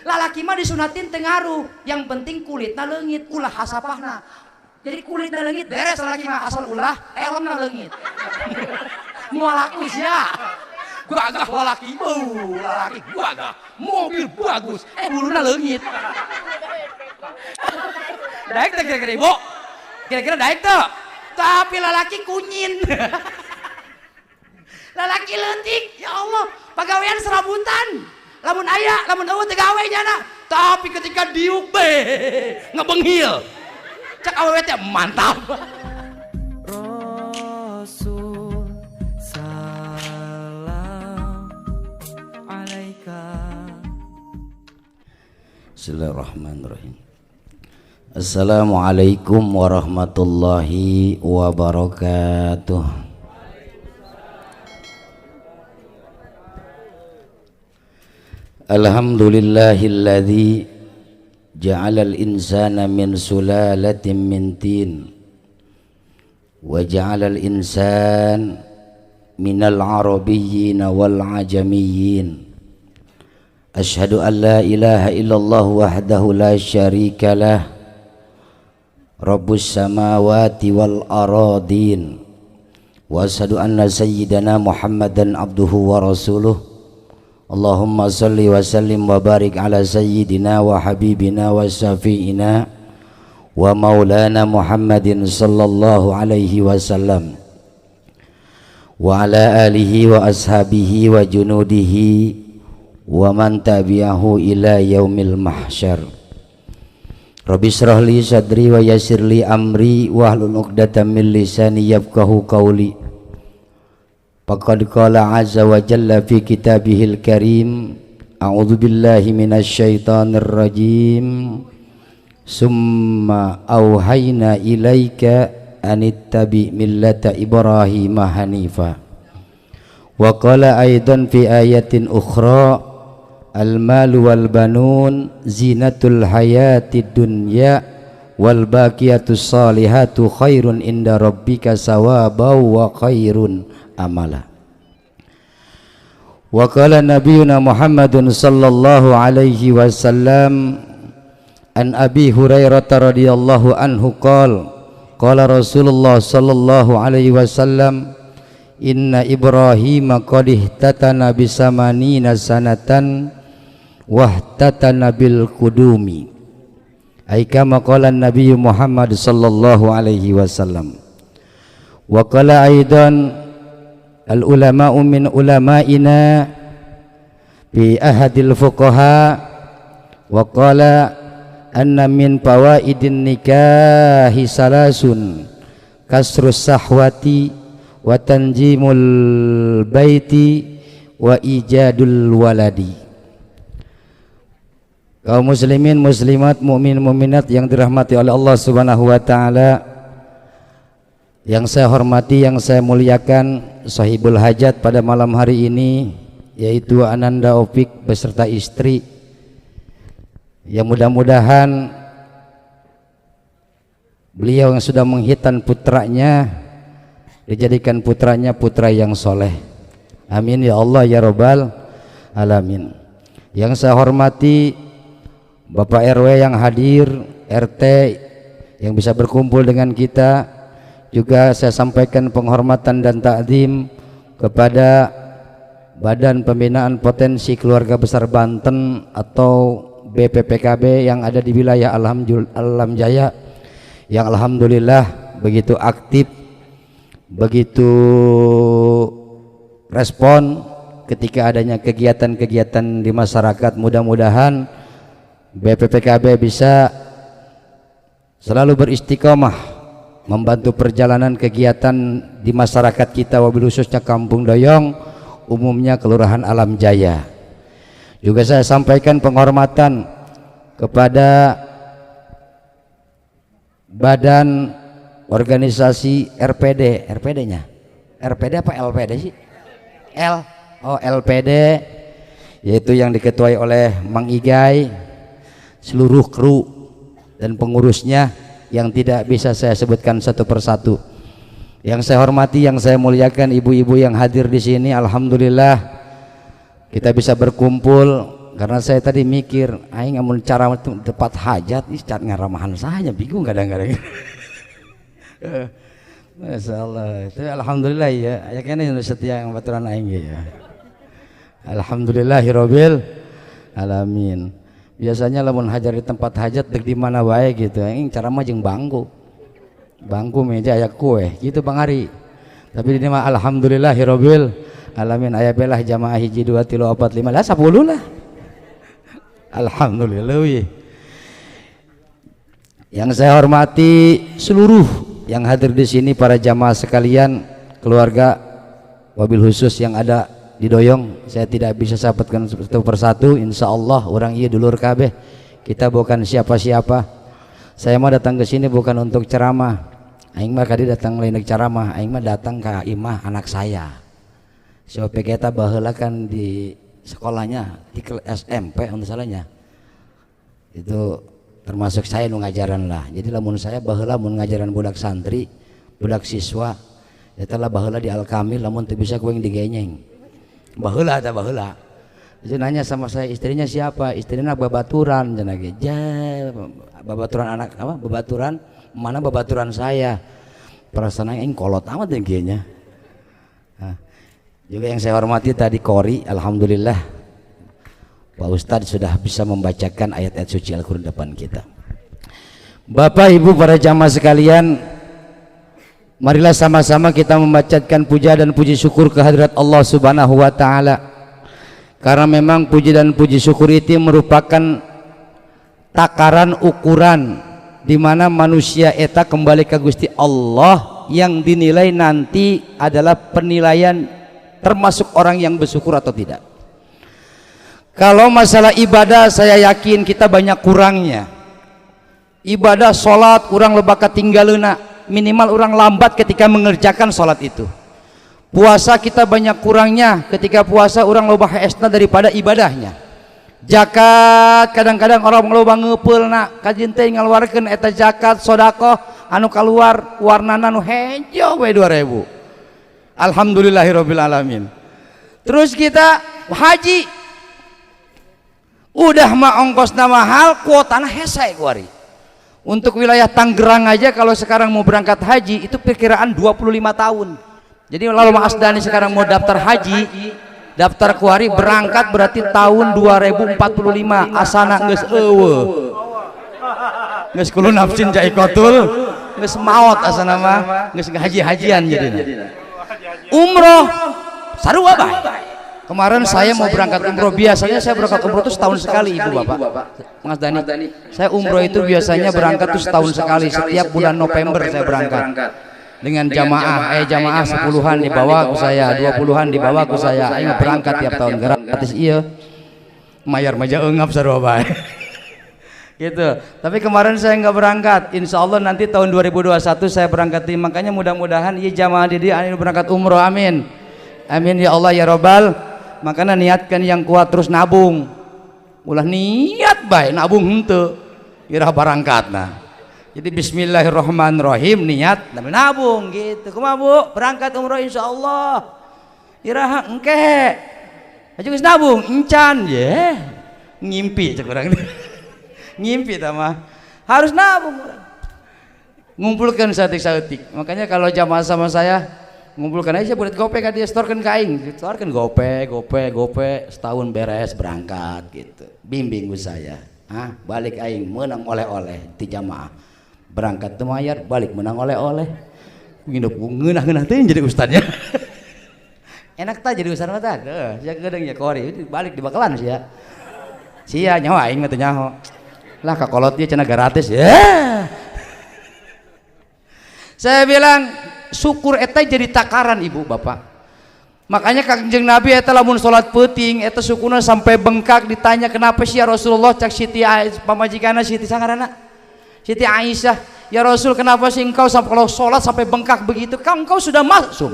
Lalaki mah disunatin tengaruh, yang penting kulitna leungit, ulah hasapahna. Jadi kulitna leungit beres lalaki mah, asal ulah helmna leungit. Moal laku sia. Gagah lalaki, lalaki gagah, mobil bagus, buluna leungit. Daek teh kira-kira ibu, kira-kira daek tuh. Tapi lalaki kunyin. Lalaki leutik, ya Allah, pagawean serabutan. Lamun aya, lamun eueuh teu gawe nyana. Tapi ketika diuk be, ngebenghil. Cak awewe teh mantap. Rasul salam alaika. Bismillahirrahmanirrahim. Assalamualaikum warahmatullahi wabarakatuh. Alhamdulillahilladzi ja'alal insana min sulalatin min tin wa ja'alal insan minal arabiyyin wal ajamiyyin. Asyhadu an la ilaha illallah wahdahu la syarika lah Rabbus samawati wal aradin wa asyhadu anna sayyidana Muhammadan abduhu wa rasuluh. Allahumma salli wa sallim wa barik ala sayyidina wa habibina wa syafi'ina wa maulana Muhammadin sallallahu alaihi wasallam wa ala alihi wa ashabihi wa junudihi wa man tabi'ahu ila yaumil mahsyar. Rabbi shrah li sadri wa yassir li amri wahlul 'uqdatam min lisani yafqahu qawli. Faqad qala azza wa jalla fi kitabihil karim, a'udzu billahi minasy syaithanir rajim. Summa auhayna ilaika anittabi millata Ibrahim hanifa. Wa qala aidan fi ayatin ukhra, al-malu wal banun zinatul hayatid dunya wal baqiyatus salihatu khairun inda rabbika sawaban wa khairun amala. Wa qala nabiyuna Muhammadun sallallahu alaihi wasallam an Abi Hurairah radhiyallahu anhu qala Rasulullah sallallahu alaihi wasallam inna Ibrahim qad ihtatana bisamanina sanatan wahtatana bil qudumi. Ai kama qala Nabi Muhammad sallallahu alaihi wasallam. Wa qala aidan al ulama'u min ulama'ina bi ahadil fuqaha wa qala anna min fawaidin nikahi salasun kasrus sahwati wa tanjimul baiti wa ijadul waladi. Kaum muslimin muslimat mukmin mukminat yang dirahmati oleh Allah Subhanahu wa taala, yang saya hormati, yang saya muliakan, sahibul hajat pada malam hari ini yaitu Ananda Opik beserta istri, yang mudah-mudahan beliau yang sudah menghitan putranya dijadikan putranya putra yang soleh. Amin ya Allah ya Rabbal alamin. Yang saya hormati Bapak RW yang hadir, RT yang bisa berkumpul dengan kita. Juga saya sampaikan penghormatan dan takdim kepada Badan Pembinaan Potensi Keluarga Besar Banten atau BPPKB yang ada di wilayah Alam Jaya, yang alhamdulillah begitu aktif, begitu respon ketika adanya kegiatan-kegiatan di masyarakat. Mudah-mudahan BPPKB bisa selalu beristiqomah membantu perjalanan kegiatan di masyarakat kita, wabil khususnya Kampung Doyong, umumnya Kelurahan Alam Jaya. Juga saya sampaikan penghormatan kepada Badan Organisasi RPD, RPD-nya, RPD apa LPD sih? LPD, yaitu yang diketuai oleh Mang Igai, seluruh kru dan pengurusnya yang tidak bisa saya sebutkan satu persatu. Yang saya hormati, yang saya muliakan, ibu-ibu yang hadir di sini, alhamdulillah kita bisa berkumpul karena saya tadi mikir aing amun cara tepat hajat ih cat ngaramahan saja bingung kadang-kadang. Masyaallah. Itu alhamdulillah ya. Aya keneh nu setia yang baturan aing ya. Alhamdulillahirabbil alamin. Biasanya lamun hajar di tempat hajat dek di mana wae gitu. Aing cara mah jeung bangku. Bangku meja aya kue gitu Bang Ari. Tapi ini mah alhamdulillahirabbil alamin aya belah jamaah hiji 2 3 4 5 lah 10 lah. Alhamdulillah. Yang saya hormati seluruh yang hadir di sini, para jamaah sekalian, keluarga, wabil khusus yang ada di Doyong, saya tidak bisa sampaikan satu persatu. Insya Allah orang iya dulur kabeh, kita bukan siapa-siapa. Saya mau datang ke sini bukan untuk ceramah. Aing mah kadi datang lain ceramah, aing mah datang ke imah anak saya. Siapa kita baheula kan di sekolahnya di SMP untuk salahnya. Itu termasuk saya nu ngajaran lah. Jadi lamun saya baheula mun ngajaran budak santri, budak siswa, eta lah baheula di Al-Kamil lamun teu bisa kuing digenyeng. Baheula eta baheula. Jadi nanya sama saya, istrinya siapa? Istrinya babaturan cenah ge. Babaturan anak apa? Babaturan mana babaturan saya. Perasaan aing kolot amat ya nya. Nah, juga yang saya hormati tadi Kori, alhamdulillah Pak Ustadz sudah bisa membacakan ayat-ayat suci Al-Quran depan kita. Bapak Ibu para jamaah sekalian, marilah sama-sama kita membacakan puja dan puji syukur kehadirat Allah Subhanahu wa taala. Karena memang puji dan puji syukur itu merupakan takaran ukuran di mana manusia eta kembali ke Gusti Allah, yang dinilai nanti adalah penilaian termasuk orang yang bersyukur atau tidak. Kalau masalah ibadah, saya yakin kita banyak kurangnya. Ibadah sholat orang loba katinggaleuna, minimal orang lambat ketika mengerjakan sholat itu. Puasa kita banyak kurangnya, ketika puasa orang loba haesna daripada ibadahnya. Zakat kadang-kadang orang loba ngeupulna, kajin teh ngaluarkeun eta zakat sedekah anu kaluar warnana nu hejo we 2000. Alhamdulillahirabbil alamin. Terus kita haji, udah mah ongkosna mahal, kuotana hese kuari. Untuk wilayah Tangerang aja kalau sekarang mau berangkat haji itu perkiraan 25 tahun. Jadi lalu Mas Asdani sekarang mau daftar haji, daftar kuari berangkat berarti tahun 2045 asana geus eueuh. Geus kudu nafsin jaikotul, geus maot asana mah, geus haji-hajian jadinya. Umroh sarua bae. Kemarin saya mau berangkat umroh, biasanya saya berangkat umroh itu setahun sekali Ibu Bapak Mas Dani. Saya umroh itu biasanya berangkat itu setahun sekali, setiap bulan November saya berangkat dengan jamaah, jamaah 10-an dibawa ke saya, 20-an dibawa ke saya, aing berangkat tiap tahun gratis iya. Mayar maja eungap sarua bae. Gitu. Tapi kemarin saya nggak berangkat. Insya Allah nanti tahun 2021 saya berangkat. Makanya mudah-mudahan iya jamaah di dia anu berangkat umroh, amin. Amin ya Allah ya Rabbal. Makanya niatkan yang kuat, terus nabung. Ulah niat baik nabung henteu irah berangkatna. Jadi bismillahirrahmanirrahim niat tapi nabung gitu. Kumaha Bu? Berangkat umroh insyaallah. Irah engke. Aja geus nabung encan ye. Ngimpi cek urang. Ngimpi tah mah. Harus nabung. Ngumpulkan saeutik-saeutik. Makanya kalau jamaah sama saya ngumpulkan aja buat gope kan dia storekan ke aing, storekan gope setahun beres berangkat gitu. Bimbing bu saya, balik aing menang oleh-oleh ti jamaah, berangkat teu mayar balik menang oleh-oleh. Nginep ngeunah-ngeunah teh jadi ustadnya. Enak tah jadi ustad mah tah. Sia gedeung ya Kori balik di bakalan sia. Sia nyaho aing mah teu nyaho. Lah kakolot dia cenah gratis ya. Saya bilang syukur eta jadi takaran Ibu Bapak. Makanya Kangjeng Nabi eta lamun salat peuting eta syukurna sampai bengkak, ditanya kenapa sih ya Rasulullah, cak Siti pamajikanna Siti sangarana Siti Aisyah, ya Rasul kenapa sih engkau sampai kalau salat sampai bengkak begitu? Engkau sudah masuk,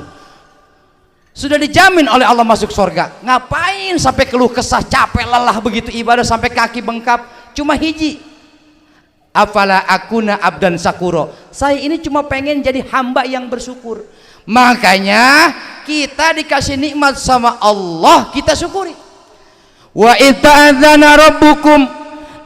sudah dijamin oleh Allah masuk surga, ngapain sampai keluh kesah capek lelah begitu ibadah sampai kaki bengkak? Cuma hiji, afala akuna abdan sakuro, saya ini cuma pengen jadi hamba yang bersyukur. Makanya kita dikasih nikmat sama Allah kita syukuri. Wa ita'adzana rabbukum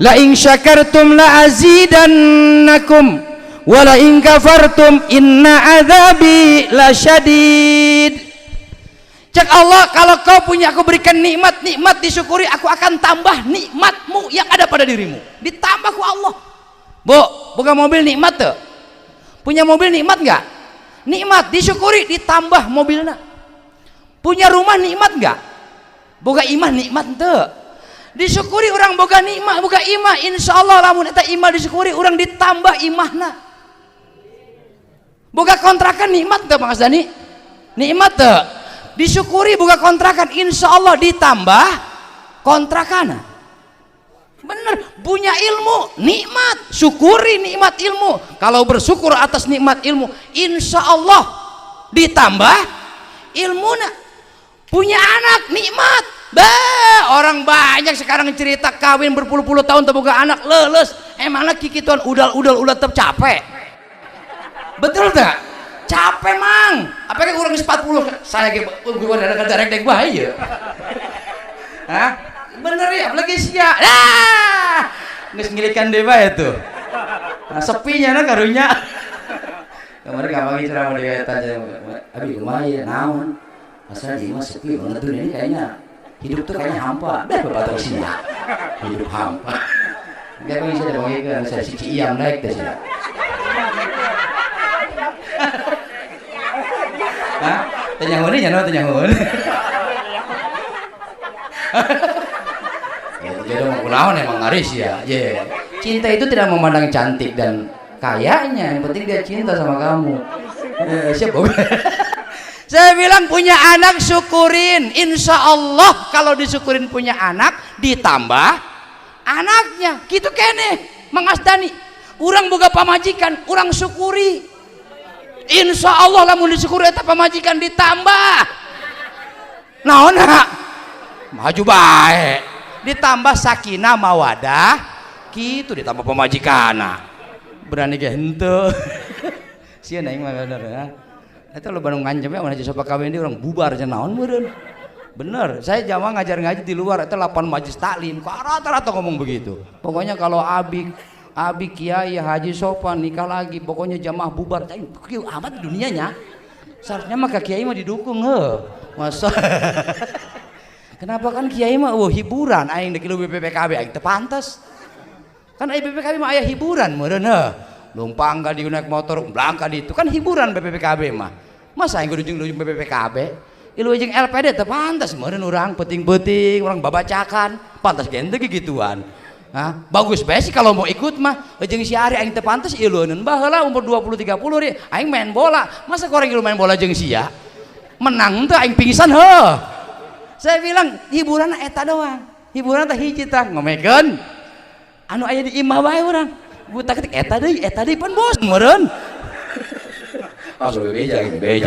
la in syakartum la azidannakum wa la in kafartum inna adzabi lasyadid. Cek Allah, kalau kau punya aku berikan nikmat disyukuri, aku akan tambah nikmatmu yang ada pada dirimu. Ditambah ku Allah. Bu, buka mobil nikmat tuh. Punya mobil nikmat enggak? Nikmat disyukuri, ditambah mobilnya. Punya rumah nikmat enggak? Boga imah nikmat tuh. Disyukuri orang boga nikmat, boga imah, insyaallah lamun eta imah disyukuri orang ditambah imahna. Boga kontrakan nikmat tuh Bang Asdani. Nikmat tuh. Disyukuri boga kontrakan, insyaallah ditambah kontrakan. Bener, punya ilmu nikmat, syukuri nikmat ilmu. Kalau bersyukur atas nikmat ilmu, insyaallah ditambah ilmuna. Punya anak nikmat. Bah, orang banyak sekarang cerita kawin berpuluh-puluh tahun terbuka anak leles. Emangnya kikituan udal-udal udah tetap capek. Betul tak? Capek mang. Apakah kurang 40? Saya gua ada darek dek bahaya. Hah? Bener ya, apalagi sia. Ah! Geus ngilikan deui bae tuh. Nah, sepinya na karunya. Kemarin kamari ceramah di eta abi kumaha ya naon? Asal di mah sepi banget tuh ini kayaknya. Hidup tuh kayaknya hampa. Dah bapak sia. Hidup hampa. Dia pengen saya bagikan saya si Iyam naik teh sia. Hah? Tanya huni nya tanya huni. Jodoh mau kunaon emang ngaris ya. Yeah. Cinta itu tidak memandang cantik dan kayanya, yang penting dia cinta sama kamu. Siap. Saya bilang punya anak syukurin, insya Allah kalau disyukurin punya anak ditambah anaknya. Gitu kene Mang Asdani. Urang boga pamajikan, urang syukuri. Insya Allah lamun disyukuri eta pamajikan ditambah. Naonna? Maju bae. Ditambah sakinah mawadah, gitu ditambah pamajikana. Berani ge henteu. Sia naing mah bener ya. Eta lo Bandung ngancem ya mun aja sopa kawin di orang bubar cenah naon meureun. Bener, saya jamaah ngajar ngaji di luar eta 8 majelis taklim. Kok rata-rata ngomong begitu. Pokoknya kalau abi kiai haji sopan nikah lagi, pokoknya jamaah bubar. Kieu amat dunianya. Seharusnya mah kiai mah didukung heuh. Masa kenapa kan kiai mah hiburan aing di kilu BPPKB aing teu pantes. Kan aya BPPKB mah aya hiburan meureun heuh. Lumpang ka di naik motor, blangka di itu kan hiburan BPPKB mah. Masa aing kudu ujung BPPKB? Ilu jeung LPD teu pantes meureun urang penting-penting, urang babacakan, pantes ge teu gituan. Hah? Bagus bae sih kalau mau ikut mah. Jeung si Ari aing teu pantes ileuneun baheula umur 20 30 ri aing main bola. Masa koreng ilu main bola jeung sia? Menang teu aing pingsan heuh. Saya bilang hiburan eta doang. Hiburan teh hiji tah ngomekeun. Anu aya di imah bae urang. Buta ketik eta deui pan bos meureun. Asal beja deui.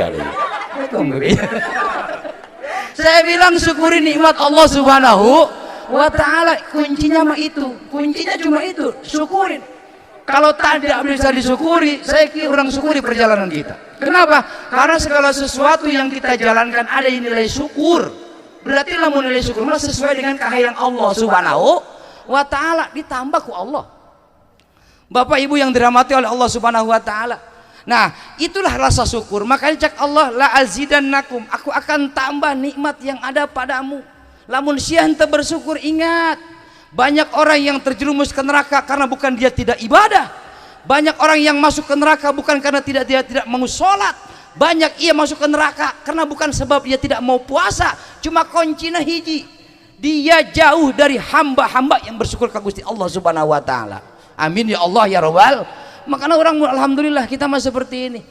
Saya bilang syukuri nikmat Allah Subhanahu wa taala, kuncinya mah itu. Kuncinya cuma itu, syukurin. Kalau tidak bisa disyukuri, saya kira orang syukuri perjalanan kita. Kenapa? Karena segala sesuatu yang kita jalankan ada nilai syukur. Berarti lamun nilai syukur mah sesuai dengan kahayang Allah Subhanahu wa taala, ditambah ku Allah. Bapak Ibu yang dirahmati oleh Allah Subhanahu wa taala. Nah, itulah rasa syukur. Makanya cak Allah la azidannakum, aku akan tambah nikmat yang ada padamu. Lamun sia henteu bersyukur, ingat, banyak orang yang terjerumus ke neraka karena bukan dia tidak ibadah. Banyak orang yang masuk ke neraka bukan karena dia tidak mau sholat. Banyak ia masuk ke neraka karena bukan sebab dia tidak mau puasa. Cuma kuncinya hiji, dia jauh dari hamba-hamba yang bersyukur ke Gusti Allah Subhanahu wa taala. Amin ya Allah ya Rabbal. Makanya orang alhamdulillah kita mah seperti ini.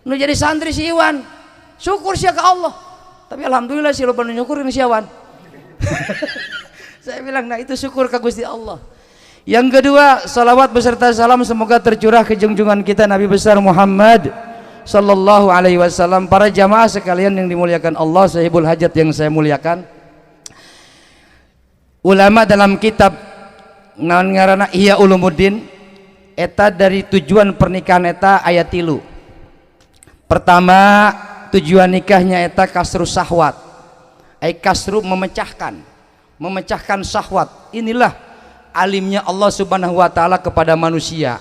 Nu jadi santri si Iwan, syukur sia ke Allah. Tapi alhamdulillah si loba nu nyukurin si Iwan. Saya bilang nah itu syukur ke Gusti Allah. Yang kedua, salawat beserta salam semoga tercurah ke junjungan kita Nabi besar Muhammad sallallahu alaihi wasallam. Para jamaah sekalian yang dimuliakan Allah, sahibul hajat yang saya muliakan. Ulama dalam kitab naon ngaranna Ihya Ulumuddin eta dari tujuan pernikahan eta aya 3. Pertama, tujuan nikahnya eta kasru syahwat. Ai kasru memecahkan, memecahkan syahwat. Inilah alimnya Allah Subhanahu wa taala kepada manusia.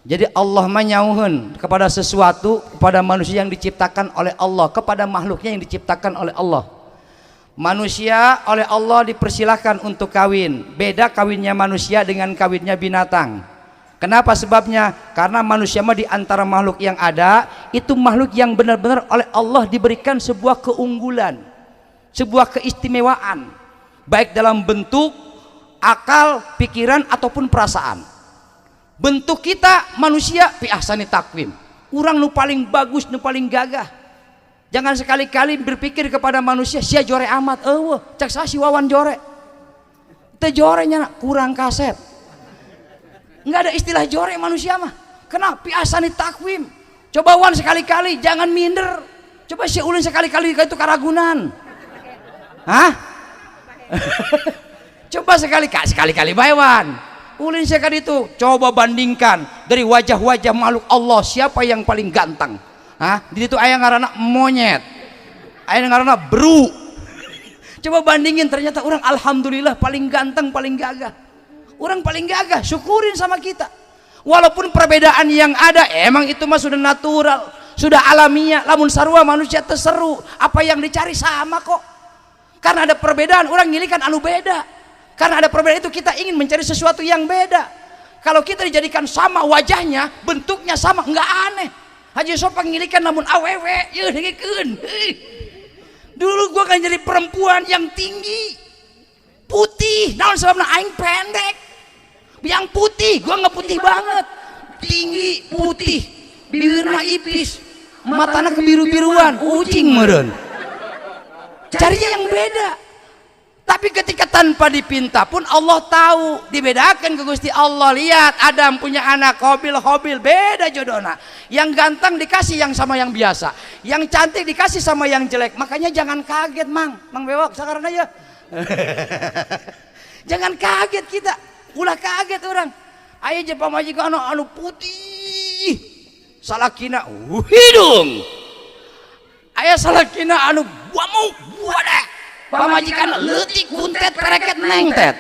Jadi Allah menyauhun kepada sesuatu, kepada manusia yang diciptakan oleh Allah, kepada makhluknya yang diciptakan oleh Allah. Manusia oleh Allah dipersilahkan untuk kawin. Beda kawinnya manusia dengan kawinnya binatang. Kenapa sebabnya? Karena manusia mah di antara makhluk yang ada, itu makhluk yang benar-benar oleh Allah diberikan sebuah keunggulan, sebuah keistimewaan, baik dalam bentuk, akal, pikiran ataupun perasaan. Bentuk kita manusia fi ahsani takwim. Urang nu paling bagus, nu paling gagah. Jangan sekali-kali berpikir kepada manusia sia jore amat. Eueuh, cak sa si Wawan jore. Teu jorenya kurang kaset. Enggak ada istilah jore manusia mah. Kenapa fi ahsani takwim? Coba Wan sekali-kali jangan minder. Coba si ulun sekali-kali itu karagunan. Hah? Coba sekali-kali bae Wan. Ulin sekali itu coba bandingkan dari wajah-wajah makhluk Allah siapa yang paling ganteng. Hah? Di situ aya ngaranna monyet, aya ngaranna beru. Coba bandingin, ternyata orang alhamdulillah paling ganteng, paling gagah. Orang paling gagah, syukurin sama kita. Walaupun perbedaan yang ada emang itu mah sudah natural, sudah alamiah. Lamun sarua manusia terseru, apa yang dicari sama kok. Karena ada perbedaan orang ngilikan anu beda. Karena ada perbedaan itu kita ingin mencari sesuatu yang beda. Kalau kita dijadikan sama wajahnya, bentuknya sama, enggak aneh. Haji Sopang ngilikan namun awewe, yeuh dengikeun. Dulu gua kan jadi perempuan yang tinggi, putih, naon sebabna aing pendek. Yang putih, gua nggak putih banget. Tinggi, putih, bibirna ipis, matana kebiru-biruan, ucing meureun. Carinya yang beda. Tapi ketika tanpa dipinta pun Allah tahu, dibedakan ke Gusti Allah. Lihat Adam punya anak Hobil, beda jodohna. Yang ganteng dikasih yang sama yang biasa, yang cantik dikasih sama yang jelek. Makanya jangan kaget Mang Bewok sekarang aja. Jangan kaget kita, ulah kaget orang. Aya je pamajikan anu putih, salakina hidung. Aya salakina anu buamuk buadek. Pamajikan leutik kuntet pereket nengtet.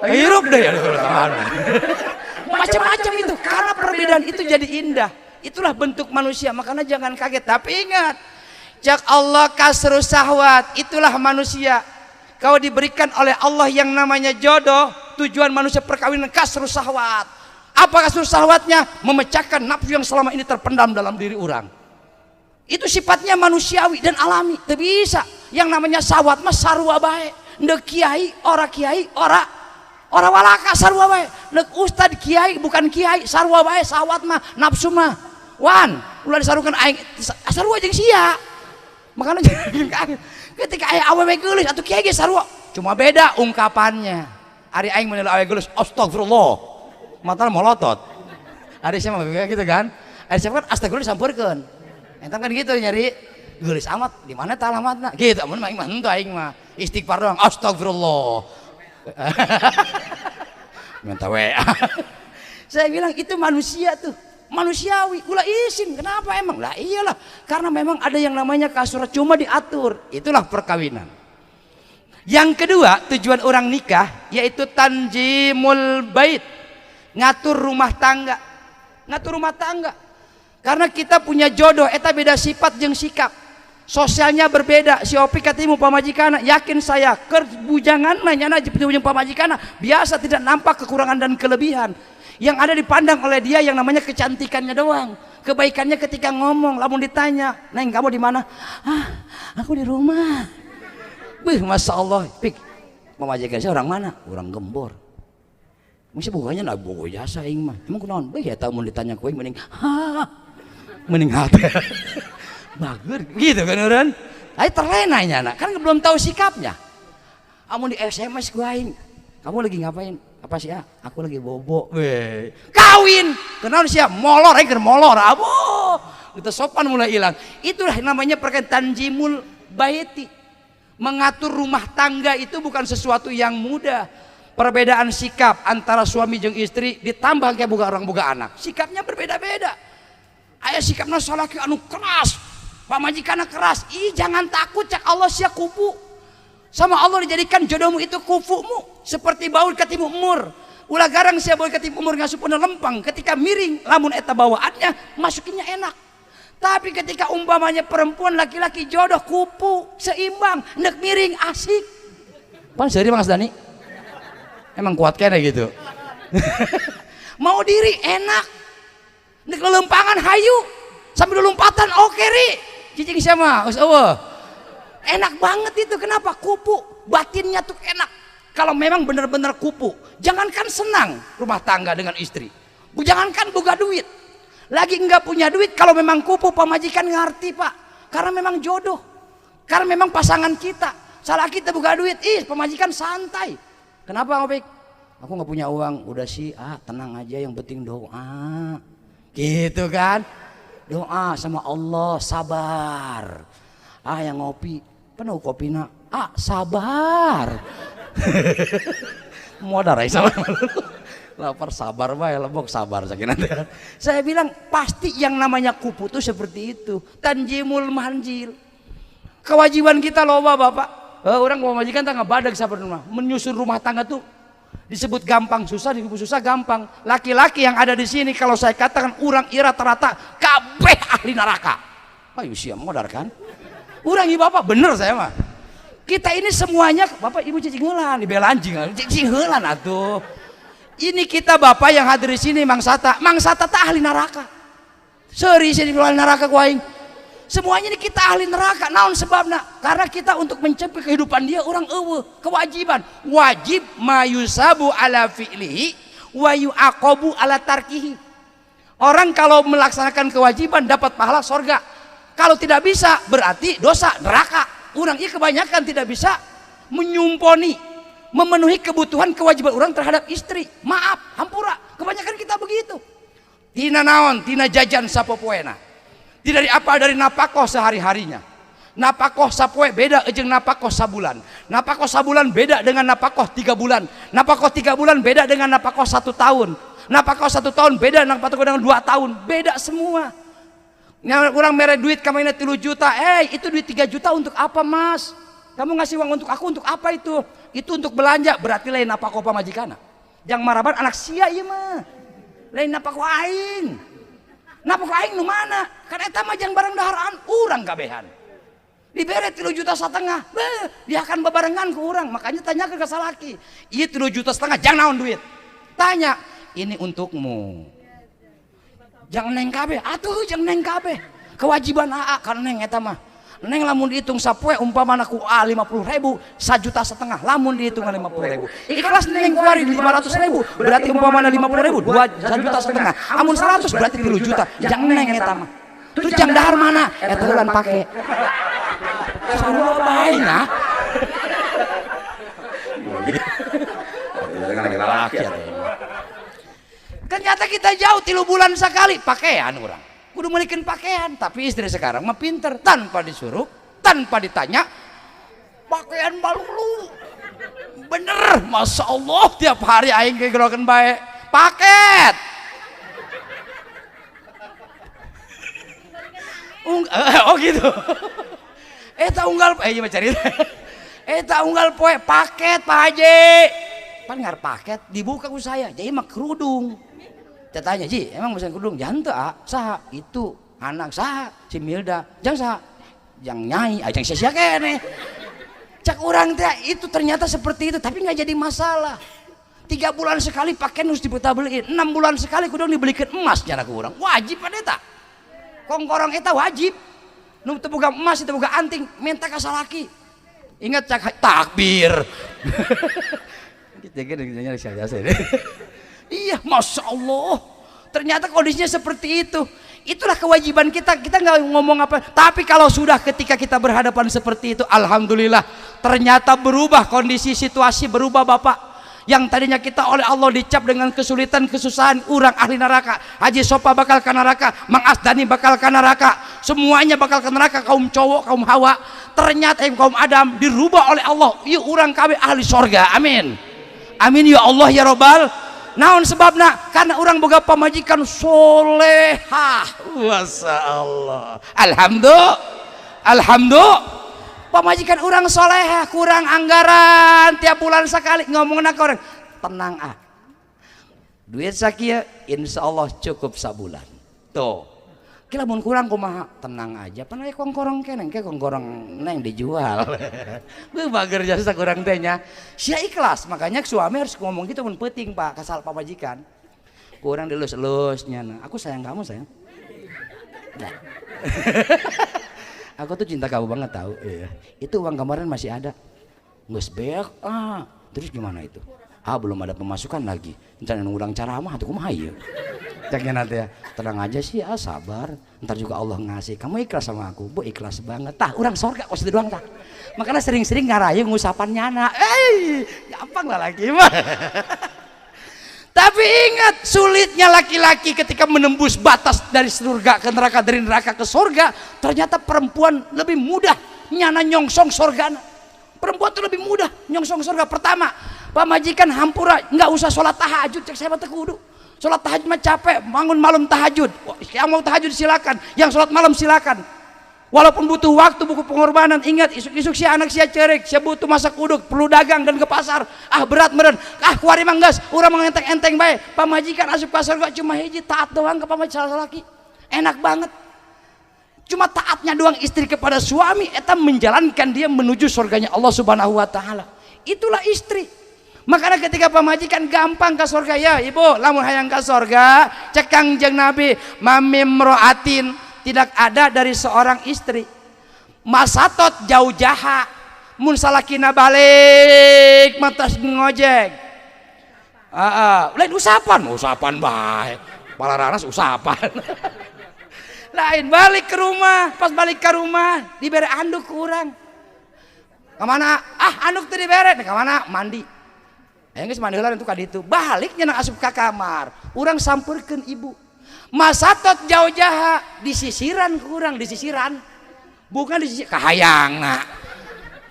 Hirup deh ya. Macam-macam itu, karena perbedaan itu jadi indah. Itulah bentuk manusia, makanya jangan kaget. Tapi ingat, jak Allah kasru syahwat, itulah manusia. Kau diberikan oleh Allah yang namanya jodoh. Tujuan manusia perkawinan kasru syahwat. Apa kasru syahwatnya? Memecahkan nafsu yang selama ini terpendam dalam diri orang. Itu sifatnya manusiawi dan alami. Tidak bisa. Yang namanya syahwat mah sarua bae. Ndek kiai, ora kiai, ora walaka sarua bae. Ndek ustad kiai bukan kiai, sarua bae. Syahwat mah nafsu mah. Wan, ulah disarukan aing sarua jeung sia. Makanya jangan kaget. Ketika aya awewe geulis atuh kiai ge sarua. Cuma beda ungkapannya. Ari aing menilai awewe geulis, astagfirullah. Matana molotot. Ari sia mah gitu kan. Ari sia kan astagfirullah disampurkeun. Entar kan gitu nyari geulis amat di mana tah alamatna gitu mun mah henteu aing mah istighfar doang astagfirullah. Minta WA. Saya bilang itu manusia tuh, manusiawi, ulah isin. Kenapa emang? Lah iyalah, karena memang ada yang namanya kasurat cuma diatur. Itulah perkawinan. Yang kedua, tujuan orang nikah yaitu tanjimul bait, ngatur rumah tangga. Ngatur rumah tangga. Karena kita punya jodoh, eta beda sifat jeung sikap. Sosialnya berbeda. Si Opi katimu pamajikana, yakin saya kerbujangan nanyana jeung pamajikana biasa, tidak nampak kekurangan dan kelebihan. Yang ada dipandang oleh dia yang namanya kecantikannya doang. Kebaikannya ketika ngomong, lamun ditanya, "Neng, kamu di mana?" "Ah, aku di rumah." Wih, Masya Allah. Pik, pamajikan saya orang mana? Orang Gembor. Masih bukanya nak bogo jasa ing mah. Emang kunaon? Beuh eta mun ditanya ku mending mending hati. Bagus gitu kan orang. Ai terlena nya anak kan belum tahu sikapnya. Amun di SMS ku aing, "Kamu lagi ngapain?" "Apa sih? Aku lagi bobo." Weh, kawin. Kenaon sia? Molor keur molor. Abo. Itu sopan mulai hilang. Itulah namanya perkaitan tanjimul baiti. Mengatur rumah tangga itu bukan sesuatu yang mudah. Perbedaan sikap antara suami jeung istri ditambah kayak boga anak. Sikapnya berbeda-beda. Aya sikapna salaki anu keras, pamajikana keras. Ih, jangan takut, cak Allah sia kupu. Sama Allah dijadikan jodohmu itu kufumu seperti baul katimu umur. Ulah garang sia baul katimu umur ngasupuna lempang ketika miring lamun eta bawaannya masukinnya enak. Tapi ketika umpamanya perempuan laki-laki jodoh kupu seimbang nek miring asik. Pan seri Mas Dani. Emang kuat kene gitu. Mau diri enak. Nek lelempangan hayu sambil lompatan oke ri. Cicing sama geus eueuh. Enak banget itu. Kenapa? Kupu batinnya tuh enak. Kalau memang benar-benar kupu, jangankan senang rumah tangga dengan istri, jangankan boga duit, lagi enggak punya duit. Kalau memang kupu, pamajikan ngerti pak, karena memang jodoh, karena memang pasangan kita. Salah kita boga duit, pemajikan santai. Kenapa Ngopik? Aku nggak punya uang. Udah sih, tenang aja, yang penting doa, gitu kan? Doa sama Allah, sabar. Yang ngopi penuh kopina, sabar. Modar sama lapar sabar bae lebok sabar sakinah. Saya bilang pasti yang namanya kupu itu seperti itu, tanjimul manjil. Kewajiban kita loba bapak. Orang mau majikan tangga badag sabar rumah, menyusun rumah tangga tuh disebut gampang, susah disebut susah gampang. Laki-laki yang ada di sini kalau saya katakan urang ira rata-rata kabeh ahli neraka. Ayo siap modar kan? Urang ieu bapak bener saya mah. Kita ini semuanya bapak ibu cicing heulan dibela anjing, cicing heulan atuh. Ini kita bapak yang hadir di sini Mang Sata teh ahli neraka. Seuri sini ahli neraka ku aing. Semuanya ini kita ahli neraka. Naon sebabna? Karena kita untuk mencapai kehidupan dia orang eueuh, kewajiban. Wajib mayusabu ala fi'lihi wa yu'aqabu ala tarkihi. Orang kalau melaksanakan kewajiban dapat pahala surga. Kalau tidak bisa berarti dosa neraka. Orang ini kebanyakan tidak bisa menyumponi, memenuhi kebutuhan kewajiban orang terhadap istri. Maaf, hampura. Kebanyakan kita begitu. Tina naon, tina jajan sapopoena. Tidak dari napakoh sehari-harinya. Napakoh sapoe beda jeung napakoh sabulan. Napakoh sabulan beda dengan napakoh 3 bulan. Napakoh 3 bulan beda dengan napakoh 1 tahun. Napakoh 1 tahun beda dengan napakoh dengan 2 tahun. Beda semua. Orang mere duit kamu ini 3 juta, itu duit 3 juta untuk apa mas? Kamu ngasih uang untuk aku untuk apa itu? Itu untuk belanja, berarti lain napakoh pamajikana. Yang maraban anak sia iya mah, lain napakoh aing. Napakoh aing nu mana? Kan eta mah jang barang daharaan, urang kabehan. Dibere 3,5 juta, dia akan bebarengan ke orang. Makanya tanya ke salaki, iya 3,5 juta, jang naon duit? Tanya, ini untukmu. Jangan neng kabeh, atuh jangan neng kabeh. Kewajiban AA kan neng eta mah. Neng lamun dihitung sapoe umpamana ku 50.000, 1,5 juta, lamun dihitung 50.000. Ikhlas neng kuari 500.000, berarti umpamana 50.000, 1,5 juta. Amun 100 berarti 3 juta. Jangan neng eta mah. Tuh jang dahar mana? Eta heulan pake. Sarua bae nah. Jangan laki atuh. Ternyata kita jauh 3 bulan sekali pakaian orang kudu meulikeun pakaian. Tapi istri sekarang mah pinter, tanpa disuruh, tanpa ditanya, pakaian balulu bener. Masya Allah tiap hari aing gegerokeun bae paket. Oh gitu. Eta unggal iya mah carita. Eta unggal poe paket Pak Haji. Pan ngar paket dibuka ku saya. Jadi mah kerudung. Saya tanya, Ji, emang mesin kerudung? Jangan saha itu anak saha si Milda, jangan saha yang nyai, ajang sia-sia kene. Cak orang teh itu ternyata seperti itu, tapi nggak jadi masalah. 3 bulan sekali pakaian harus dibeli, 6 bulan sekali kudu dibelikan emas jana ku urang. Wajib pada eta. Kongkorong eta wajib. Nu teu boga emas, teu boga anting, minta ka salaki. Ingat cak takbir. Kita gini saya iya, masya Allah. Ternyata kondisinya seperti itu. Itulah kewajiban kita. Kita nggak ngomong apa. Tapi kalau sudah ketika kita berhadapan seperti itu, alhamdulillah, ternyata berubah kondisi situasi, berubah bapak. Yang tadinya kita oleh Allah dicap dengan kesulitan, kesusahan, urang ahli neraka. Haji Sopa bakal ke neraka, Mang Asdani bakal ke neraka, semuanya bakal ke neraka. Kaum cowok, kaum Hawa, ternyata kaum Adam dirubah oleh Allah. Yuk urang kabeh ahli sorga. Amin. Amin ya Allah ya Robbal. Naon sebabna? Karena orang boga pamajikan solehah. Masya Allah. Alhamdulillah. pamajikan orang soleh kurang anggaran tiap bulan sekali ngomong nak orang tenang duit sakia insya Allah cukup sabulan tuh kira mun kurang kumaha tenang aja panai kongkorong keneng ke kongkorong neng dijual bager jasa kurang tehnya sia ikhlas makanya suami harus ngomong gitu mun penting pak kasal pamajikan kurang dilus-lusnya aku sayang kamu sayang nah. Aku tuh cinta kamu banget tahu. Iya. Itu uang kemarin masih ada. Nggak beak. Terus gimana itu? Belum ada pemasukan lagi. Rencana ngurang cara mah atuh kumaha ieu. Caknya nanti ya. Tenang aja sih, sabar. Ntar juga Allah ngasih. Kamu ikhlas sama aku? Bu ikhlas banget. Tah, urang sorga kos di doang tah. Makanya sering-sering ngarayu ngusapan nyana. Gampang lah lagi mah. Tapi ingat sulitnya laki-laki ketika menembus batas dari surga ke neraka, dari neraka ke surga. Ternyata perempuan lebih mudah nyana nyongsong surga. Perempuan itu lebih mudah nyongsong surga. Pertama, pamajikan hampura nggak usah sholat tahajud. Cek saya mata kudu. Sholat tahajud mah capek, bangun malam tahajud. Yang mau tahajud silakan, yang sholat malam silakan. Walaupun butuh waktu, buku pengorbanan, ingat isuk-isuk si anak sia cerik, sia butuh masak uduk, perlu dagang dan ke pasar. Berat meren, kuari manggas, urang mengenteng-enteng bae. Pamajikan asup ka surga cuma hiji taat doang ke pamajikan laki. Enak banget. Cuma taatnya doang istri kepada suami eta menjalankan dia menuju surganya Allah Subhanahu wa taala. Itulah istri. Makanya ketika pamajikan gampang ke surga ya, Ibu, lamun hayang ke surga, cek Kangjeng Nabi, mamimroatin tidak ada dari seorang istri masatot jauh jaha mun salakina balik matas ngojek lain usapan baik palaranas usapan lain balik ke rumah pas balik ke rumah diberi anduk kurang kemana anduk tuh diberi kemana mandi geus mandi heula untuk kaditu baliknya nang asup ka kamar urang sampeurkeun ibu masatot jauh jaha disisiran kurang disisiran bukan disisir kahayang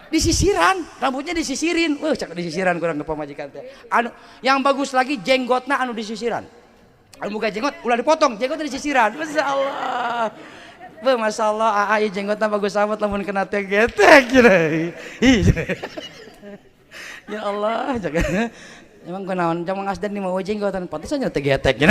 disisiran rambutnya disisirin cak disisiran kurang ke pamajikan teh anu yang bagus lagi jenggotna anu disisiran anu buka jenggot ulah dipotong jenggotnya disisiran masya Allah masya Allah jenggotnya bagus amat lamun kena teh getek ya Allah jaga emang kenaon jangan ngasdan di mau jenggotan pantesan teh getek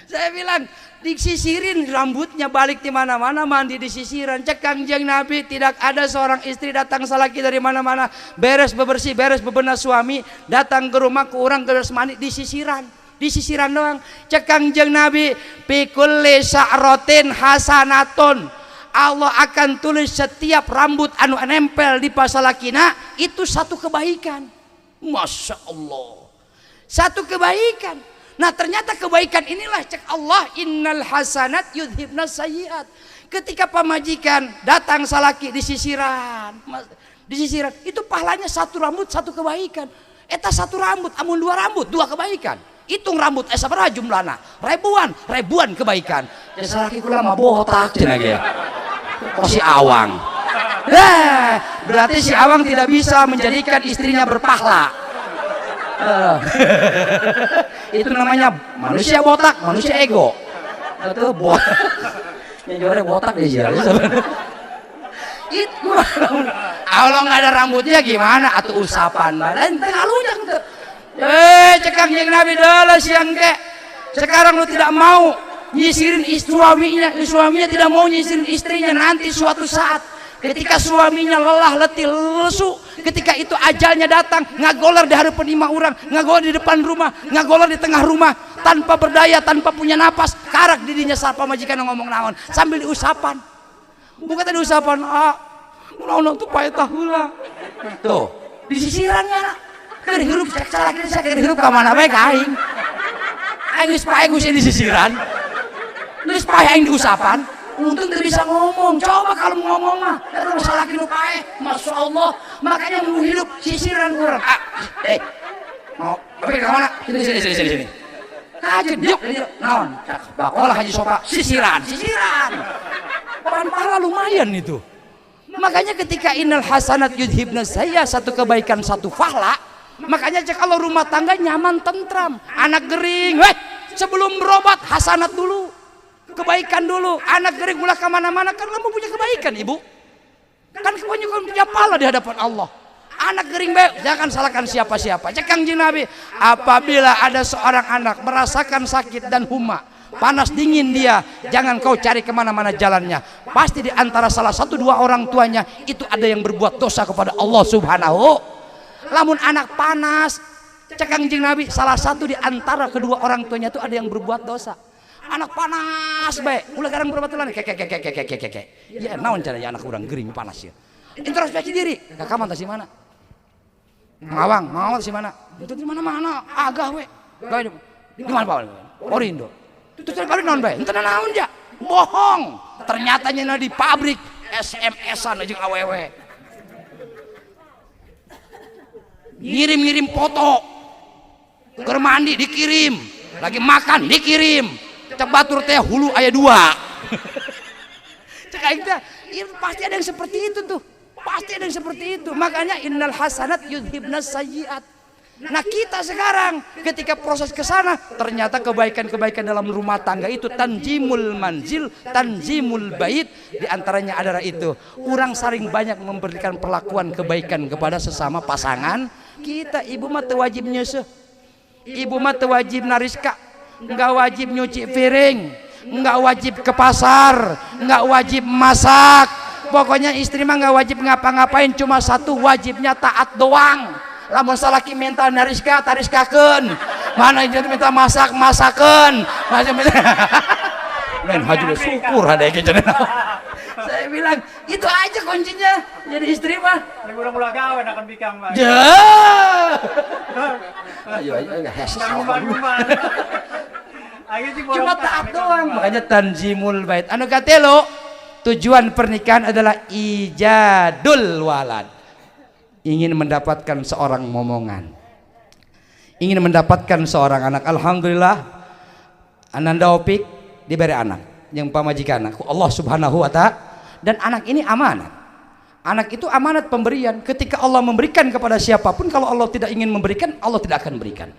saya bilang disisirin rambutnya balik di mana-mana mandi disisiran cek Kangjeng Nabi tidak ada seorang istri datang salaki dari mana-mana beres bebersih beres bebenah suami datang ke rumah ke orang beres mandi disisiran doang cek Kangjeng Nabi pikulli sa'rotin hasanatun Allah akan tulis setiap rambut anu nempel di pasalakina itu satu kebaikan Masya Allah satu kebaikan. Nah ternyata kebaikan inilah cek Allah innal hasanat yudhibnas sayyiat. Ketika pamajikan datang salaki disisiran itu pahalanya satu rambut satu kebaikan. Eta satu rambut amun dua rambut dua kebaikan. Hitung rambut sabaraha jumlahna ribuan kebaikan. Ya salaki kula mah botak cenah ge. Si awang. Berarti si awang tidak bisa menjadikan istrinya berpahala. Itu namanya manusia botak, manusia ego. Itu botak. Yang juara botak deh sih. Itu kalau nggak ada rambutnya gimana? Atau usapan, dan tengah lunjang tuh. Cek Kangjeng Nabi dulu siang teh. Sekarang lu tidak mau nyisirin suaminya tidak mau nyisirin istrinya nanti suatu saat. Ketika suaminya lelah, letih, lesu, ketika itu ajalnya datang, ngagoler di hadapan 5 orang, ngagoler di depan rumah, ngagoler di tengah rumah, tanpa berdaya, tanpa punya napas, karak didinya saat pamajikan ngomong naon, sambil diusapan. Bukan tadi usapan, ulah tuh payah tahulah. Tuh, disisirannya, keur hirup cek hirup ka mana bae ka aing. Aing geus paeh geus disisiran. Geus paeh aing diusapan. Untung tidak bisa ngomong, coba kalau ngomong mah itu masalah hidup paeh, Masya Allah. Makanya mau hidup sisiran kurang. Mau pergi ke mana? Sini. Kajet, yuk, naon? Bakolah haji sopa, sisiran. Pahala lumayan itu. Makanya ketika innal hasanat yudhibnas saya satu kebaikan satu pahala, makanya cek kalau rumah tangga nyaman tentram, anak gering, sebelum berobat hasanat dulu. kebaikan dulu. Anak gering ulah kemana-mana kan kamu punya kebaikan ibu. Kan kebanyakan punya pahala di hadapan Allah. Anak gering baik, jangan salahkan siapa-siapa. Cek Kangjeng Nabi, apabila ada seorang anak merasakan sakit dan huma, panas dingin dia, jangan kau cari kemana-mana jalannya. Pasti di antara salah satu dua orang tuanya itu ada yang berbuat dosa kepada Allah Subhanahu. Lamun anak panas, cek Kangjeng Nabi, salah satu di antara kedua orang tuanya itu ada yang berbuat dosa. Anak panas baik, ulah garang berbuat dosa. Kek. Ya naon caranya anak orang gering panas ya. Introspeksi diri, kakak mantas di mana? Mawang di mana? Itu di mana-mana, agah we. Di mana Pak? Orindo. Itu balik naon bae? Ente naon ja? Bohong. Ternyata nya di pabrik SMS-an jeung awewe. Ngirim-ngirim foto. Keur mandi dikirim, lagi makan dikirim. Cek batur teh hulu aya 2. Cek aing teh, pasti ada yang seperti itu tuh. Pasti ada yang seperti itu. Makanya innal hasanat yudhibnas sayyiat. Nah kita sekarang ketika proses ke sana, ternyata kebaikan-kebaikan dalam rumah tangga itu tanjimul manzil, tanjimul bait, di antaranya adalah itu. Orang saling banyak memberikan perlakuan kebaikan kepada sesama pasangan kita. Ibu mah teu wajib nyeuseum. Ibu mah teu wajib nariska, enggak wajib nyuci piring, enggak wajib ke pasar, enggak wajib masak. Pokoknya istri mah nggak wajib ngapa-ngapain, cuma satu wajibnya taat doang. Lamun salaki minta nariska, tariskakeun. Mana jadi minta masak, masakeun. Lain haji syukur ada yang jadi. Saya bilang itu aja kuncinya jadi istri mah. Ulah gawe akan bikang mah. Ayo cuma taat doang. Makanya tanzimul bait. Anu katelo, tujuan pernikahan adalah ijadul walad. Ingin mendapatkan seorang momongan, ingin mendapatkan seorang anak. Alhamdulillah Ananda Opik diberi anak yang pamajikan aku Allah Subhanahu wa ta'ala. Dan anak ini amanat. Anak itu amanat pemberian. Ketika Allah memberikan kepada siapapun, kalau Allah tidak ingin memberikan, Allah tidak akan berikan.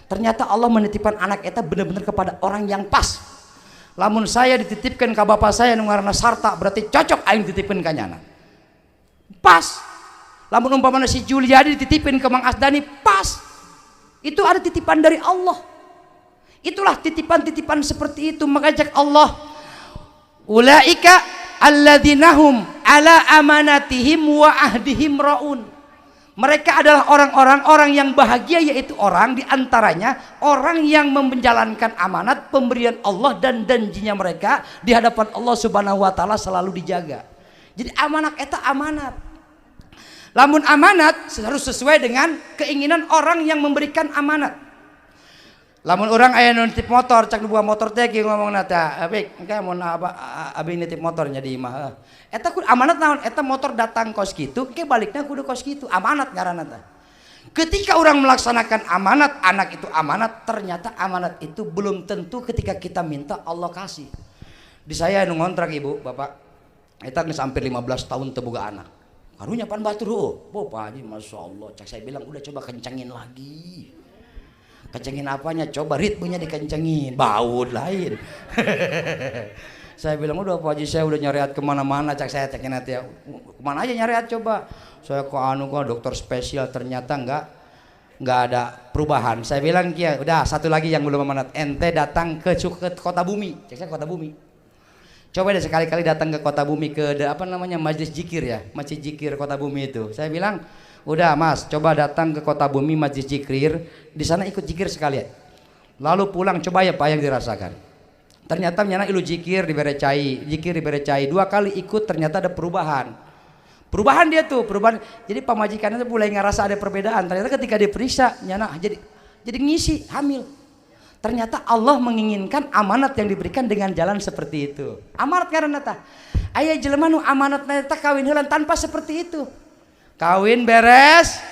Ternyata Allah menitipkan anak itu benar-benar kepada orang yang pas. Lamun saya dititipkan ke bapak saya ngarana sarta, berarti cocok aing dititipkan ka nyana. Pas. Lamun umpamana si Juliadi dititipin ke Mang Asdani, pas. Itu ada titipan dari Allah. Itulah titipan-titipan seperti itu. Maka ajak Allah, ulaika alladzinahum ala amanatihim wa ahdihim raun. Mereka adalah orang yang bahagia, yaitu orang diantaranya orang yang menjalankan amanat pemberian Allah dan janjinya mereka di hadapan Allah Subhanahu wa ta'ala selalu dijaga. Jadi amanat eta amanat. Lamun amanat harus sesuai dengan keinginan orang yang memberikan amanat. Lamun orang aya nu nitip motor, cak buah motor teh ge ngomongna teh, "Abik, engke mun abi nitip motor nya di imah." Eta kudu amanat naon? Eta motor datang kos kitu, engke balikna kudu kos kitu. Amanat ngaranna teh. Ketika orang melaksanakan amanat, anak itu amanat, ternyata amanat itu belum tentu ketika kita minta Allah kasih. Di saya nu ngontrak ibu, bapak, eta geus hampir 15 tahun teu boga anak. Karunya pan batur, Pak Haji, Masya Allah. Cak saya bilang, udah coba kencengin lagi. Kencengin apanya? Coba ritmenya dikencengin, baut lain. Saya bilang, udah Pak Haji, saya udah nyariat kemana-mana. Cak saya tekin hati ya, kemana aja nyariat coba. Saya kok dokter spesial, ternyata nggak ada perubahan. Saya bilang, ya udah satu lagi yang belum amanat. Ente datang ke kota bumi. Cak saya kota bumi. Coba deh sekali-kali datang ke kota bumi, ke Majelis Zikir ya, Masjid Zikir kota bumi itu. Saya bilang, udah Mas, coba datang ke kota bumi Majelis Zikir, di sana ikut zikir sekalian. Lalu pulang coba ya Pak yang dirasakan. Ternyata nyana ilu zikir dibere cai, 2 kali ikut ternyata ada perubahan. Perubahan dia tuh, perubahan. Jadi pamajikannya tuh mulai ngerasa ada perbedaan. Ternyata ketika diperiksa nyana jadi ngisi hamil. Ternyata Allah menginginkan amanat yang diberikan dengan jalan seperti itu. Amanat karena tah. Aya jelema nu amanatna teh kawin heulan tanpa seperti itu. Kawin beres,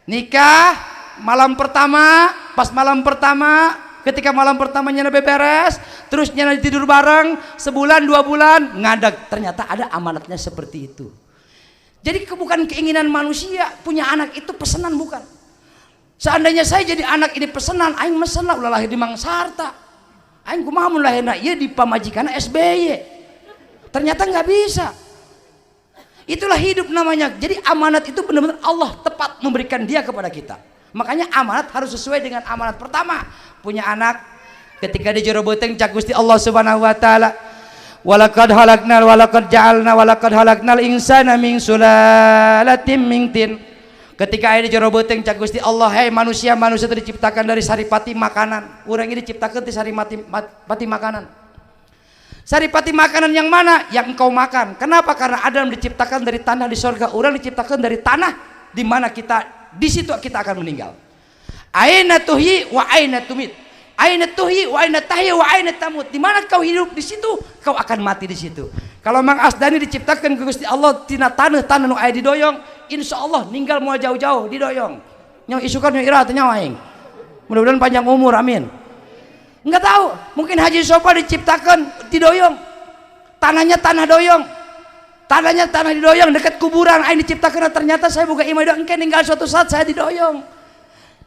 nikah, malam pertama, pas malam pertama, ketika malam pertamanya beres, terus nyana tidur bareng, sebulan 2 bulan ngadeg. Ternyata ada amanatnya seperti itu. Jadi bukan keinginan manusia punya anak itu pesanan, bukan. Seandainya saya jadi anak ini pesanan, aing mesen lah ulah lahir di Mangsarta. Aing kumaha mun lahirna ieu di pamajikan SBY. Ternyata nggak bisa. Itulah hidup namanya. Jadi amanat itu benar-benar Allah tepat memberikan dia kepada kita. Makanya amanat harus sesuai dengan amanat. Pertama, punya anak ketika di jero beuteung cak Gusti Allah Subhanahu wa taala, walaqad halaknal insana min sulalatin min tin. Ketika aya di jero beuteung cak Gusti Allah, hei manusia itu diciptakan dari saripati makanan. Urang ini diciptakan dari saripati makanan. Saripati makanan yang mana? Yang engkau makan. Kenapa? Karena Adam diciptakan dari tanah di sorga, orang diciptakan dari tanah di mana kita, di situ kita akan meninggal. Aina tuhyi wa aina tumit. Aina tuhyi wa aina tahya wa aina tamut. Di mana kau hidup, di situ kau akan mati di situ. Kalau Mang Asdani diciptakan ke Gusti Allah tina tanah nu aya didoyong, insyaallah ninggal mau jauh-jauh didoyong. Nyong isukan nyong ira teh nyawa aing. Mudah-mudahan panjang umur, amin. Enggak tahu, mungkin Haji Sopa diciptakan di doyong, tanahnya tanah doyong, tanahnya tanah di doyong dekat kuburan. Aing diciptakan ternyata saya buka imah doyong, engke ninggal suatu saat saya di doyong.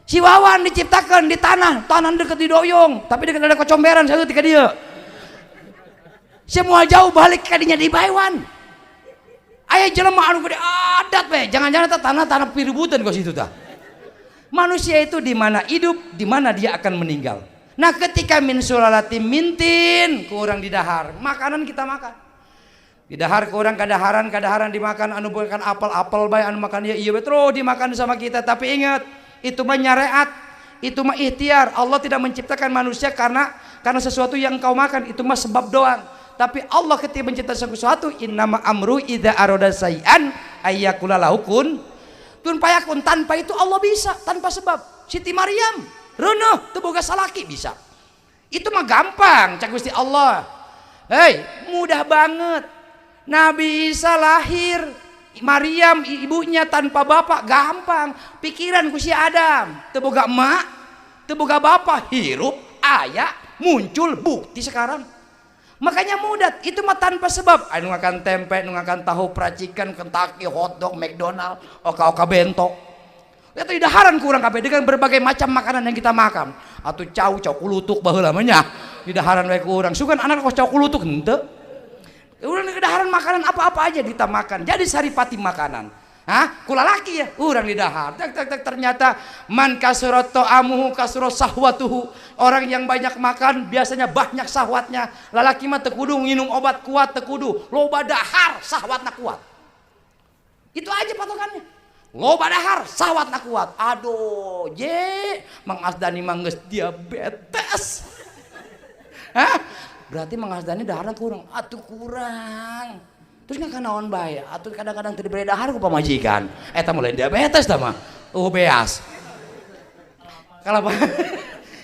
Si Wawan diciptakan di tanah dekat di doyong, tapi dekat ada kecomberan saya ketika dia. Semua jauh balik kadinya di Baiwan. Aya jelema anu gede adat we, jangan-jangan tanah piributan kok situ tah. Manusia itu di mana hidup, di mana dia akan meninggal. Nah ketika min sulalati mintin kurang didahar, makanan kita makan didahar kurang kadaharan dimakan, anu bukan apel bae anu makan ya iya terus dimakan sama kita. Tapi ingat, itu mah nyareat, itu mah ikhtiar. Allah tidak menciptakan manusia karena sesuatu yang kau makan, itu mah sebab doang. Tapi Allah ketika menciptakan sesuatu, innama amru idza arada sayyan ayyakula lahu kun fayakun. Tanpa itu Allah bisa, tanpa sebab. Siti Maryam reunuh teu boga salaki bisa. Itu mah gampang cak Gusti Allah. Hei, mudah banget. Nabi Isa lahir, Maryam ibunya tanpa bapak, gampang. Pikiran ku si Adam, teu boga emak, teu boga bapak, hirup, aya, muncul, bukti sekarang. Makanya mudah, itu mah tanpa sebab. Anu makan tempe, anu makan tahu peracikan, Kentucky, hotdog, McDonald, oka-oka bento. Itu idaharan kurang kabeh dengan berbagai macam makanan yang kita makan. Atuh cau kulutuk baheula mah nya. Idaharan we kurang. Sugan anak kos cau kulutuk henteu. Urang idaharan makanan apa-apa aja kita makan. Jadi saripati makanan. Hah? Kula laki ya, urang didahar. Ternyata man kasrat ta'amuhu kasrat sahwatuhu. Orang yang banyak makan biasanya banyak sahwatnya. Lalaki mah teu kudu minum obat kuat, teu kudu loba dahar sahwatna kuat. Itu aja patokannya. Loba dahar sahwatna kuat. Aduh, Mang Asdani mah geus diabetes. Hah? Berarti Mang Asdani daharna kurang. Atuh kurang. Terus nggak naon bae. Atuh kadang-kadang teu diberi dahar ku pamajikan. Eta mulai diabetes tah mah. Beas. Kalau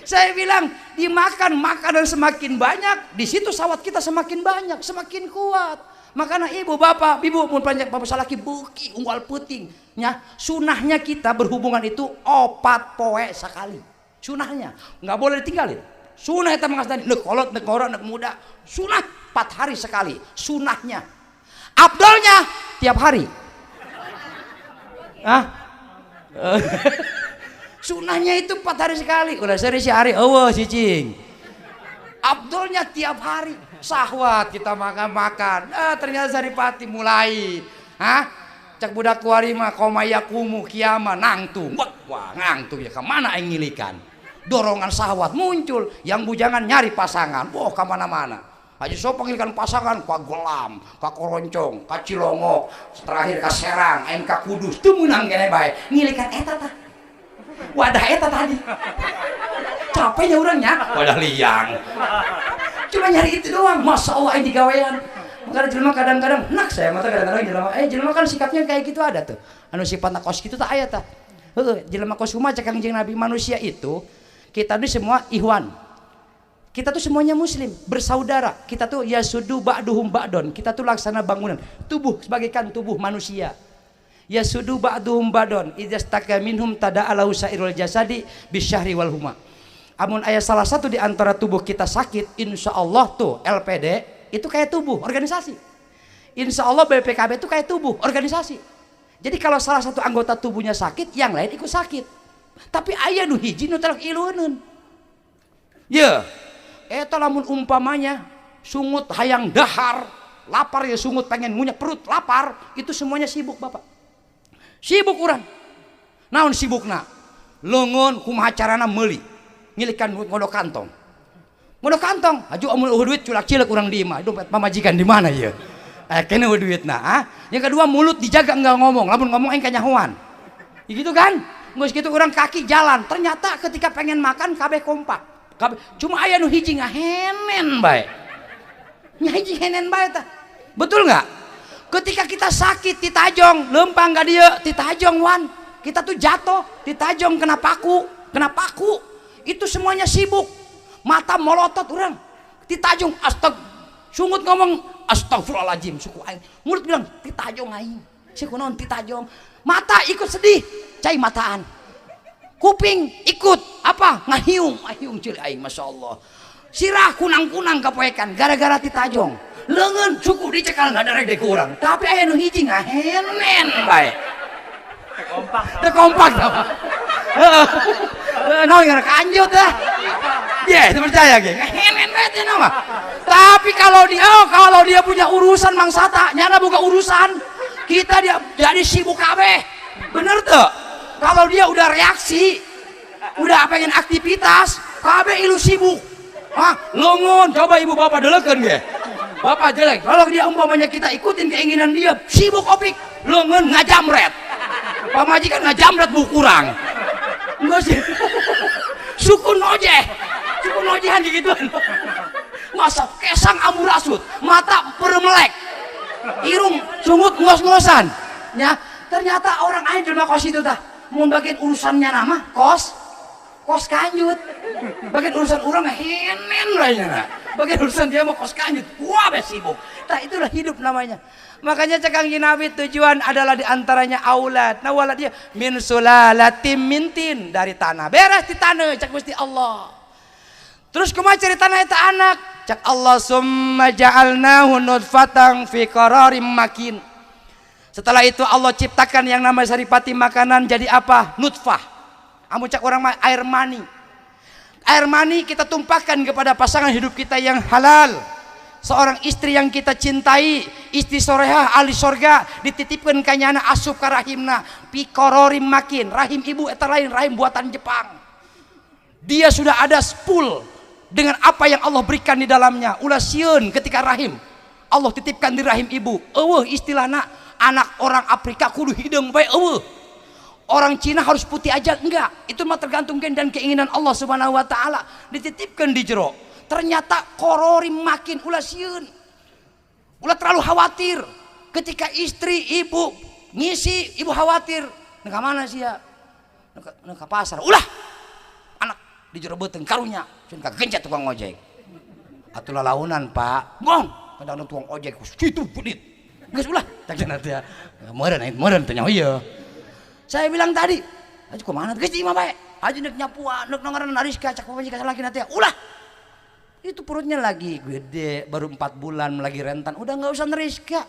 saya bilang dimakan makanan semakin banyak, di situ sahwat kita semakin banyak, semakin kuat. Makanya ibu bapak mun panjang bapak salaki beuki unggal peuting nya. Sunahnya kita berhubungan itu 4 poe sekali. Sunahnya nggak boleh ditinggalin. Sunah eta Mang Asdani neuk kolot neuk ngora neuk muda. Sunah 4 hari sekali. Sunahnya. Abdolnya tiap hari. Hah? Sunahnya itu 4 hari sekali. Udah seri si hari eueuh cicing. Abdolnya tiap hari. Sahwat kita makan. Ternyata saripati mulai. Hah? Cak budak kuari mah komayakumu kiama nangtung. Wah, nangtung ya kemana aing ngilikan. Dorongan sahwat muncul, yang bujangan nyari pasangan. Wah, kemana-mana. Haji Sopa ngilikan pasangan ka Gelam, ka Koroncong, ka Cilongo, terakhir ka Serang, aing ka Kudus. Teu meunang kene bae. Ngilikan eta tah. Wadah eta tadi. Capeknya urangnya. Wadah liang. Cuma nyari itu doang, masya Allah ini digawean. Makanya jelema kadang-kadang, nak saya mata kadang-kadang jelema kan sikapnya kayak gitu ada tuh. Anu sifatna kos gitu tak aya tah. Jelema kos kumaha cek kangjeng Nabi. Manusia itu kita tuh semua ihwan. Kita tuh semuanya muslim, bersaudara. Kita tuh yasudu ba'duhum ba'don. Kita tuh laksana bangunan. Tubuh sebagaikan tubuh manusia. Yasudu ba'duhum ba'don. Idzastaka minhum tada'alahu sairul jasadi bisyahri wal huma. Amun ayat salah satu di antara tubuh kita sakit, insya Allah tuh LPD itu kayak tubuh organisasi. Insya Allah BPKB itu kayak tubuh organisasi. Jadi kalau salah satu anggota tubuhnya sakit, yang lain ikut sakit. Tapi ayah nu hiji nu telak iluneun. Ya, Eta lamun umpamanya sungut hayang dahar, lapar ya sungut pengen ngunyah perut lapar, itu semuanya sibuk Bapak. Sibuk urang. Naon sibukna? Leungeun kumaha carana meuli. Ngilikan ngodok kantong. Ngodok kantong, aju amun duit culak cileuk urang di imah. Dompet pamajikan di mana ieu? Kene duitna, ah. Yang kedua mulut dijaga enggak ngomong, lamun ngomong aing kanyahoan. Gitu kan? Geus kitu urang kaki jalan, ternyata ketika pengen makan kabeh kompak. Cuma aya nu hiji ngahenen bae. Nya hiji henen bae tah. Betul nggak? Ketika kita sakit di tajong, lempang ka dieu di tajong wan. Kita tuh jatuh di tajong kena paku. Itu semuanya sibuk. Mata molotot urang. Di tajong sungut ngomong astagfirullahaladzim suku aing. Mulut bilang di tajong aing. Si kunaon di tajong. Mata ikut sedih, cai mataan. Kuping ikut apa? Ngahiung cili aing masyaallah. Sirah kunang-kunang kapoekan gara-gara ti tajong. Leungeun suku dicekal ngadarek deuk urang. Tapi aya nu hiji ngahenen bae. Teu kompak. Naon ngaran kanjut dah. Ye, percaya ge. Ngahenen bae teh mah. Tapi kalau dia punya urusan mangsata, nyana boga urusan, kita dia jadi sibuk kabeh. Bener tuh? Kalau dia udah reaksi, udah pengen aktivitas, kabeh ilu sibuk. Hah, leungeun coba ibu bapak deulekeun ge. Bapak jelek. Kalau dia umpamanya kita ikutin keinginan dia, sibuk opik, leungeun ngajamret. Pamajikan ngajamret bu kurang. Enggak sih. Suku nojehan digituan. Masa kesang amurasut, mata peremelek, irung sungut ngos-ngosan. Ya, ternyata orang aing jelema kos itu tah. Mun bagian urusannya nama kos kanjut. Bagian urusan urang mah henen lainnya. Bagian urusan dia mah kos kanjut. Wah, sibuk. Tah itulah hidup namanya. Makanya cakang Nabi tujuan adalah diantaranya aulad. Nah walad dia min sulalatim mintin dari tanah. Beres di tanah cak Gusti Allah. Terus kumaha ceritana eta anak? Cak Allah summa ja'alnahu nutfatan fi qararim makin. Setelah itu Allah ciptakan yang namanya saripati makanan jadi apa? Nutfah. Amun cak orang mah air mani. Air mani kita tumpahkan kepada pasangan hidup kita yang halal. Seorang istri yang kita cintai, istri sorehah ahli sorga, dititipkan kanyana asup ka rahimna fi qararim makin. Rahim ibu eta lain rahim buatan Jepang. Dia sudah ada full dengan apa yang Allah berikan di dalamnya. Ulah sieun ketika rahim Allah titipkan di rahim ibu. Eueuh istilahna anak orang Afrika kudu hideung bae eueuh. Orang Cina harus putih aja enggak. Itu mah tergantung gen dan keinginan Allah Subhanahu wa taala. Dititipkan di jero. Ternyata qararim makin ulah sieun. Ulah terlalu khawatir. Ketika istri ibu ngisi ibu khawatir. Neka mana sia? Neka pasar. Ulah anak di jero beuteung karunya. Sun kagencet tukang ojek. Atuh lalaunan Pak. Bong, kadang tukang ojek kitu pudit. Geus ulah tak cenah teh. Meureun teh nyaho ieu. Saya bilang tadi, aju ke mana? Geus di imah bae. Aju neuk nyapuan, neuk ngaran Ariska cak pamajikan salaki teh. Ulah. Itu perutnya lagi gede, baru 4 bulan lagi rentan. Udah nggak usah neriska.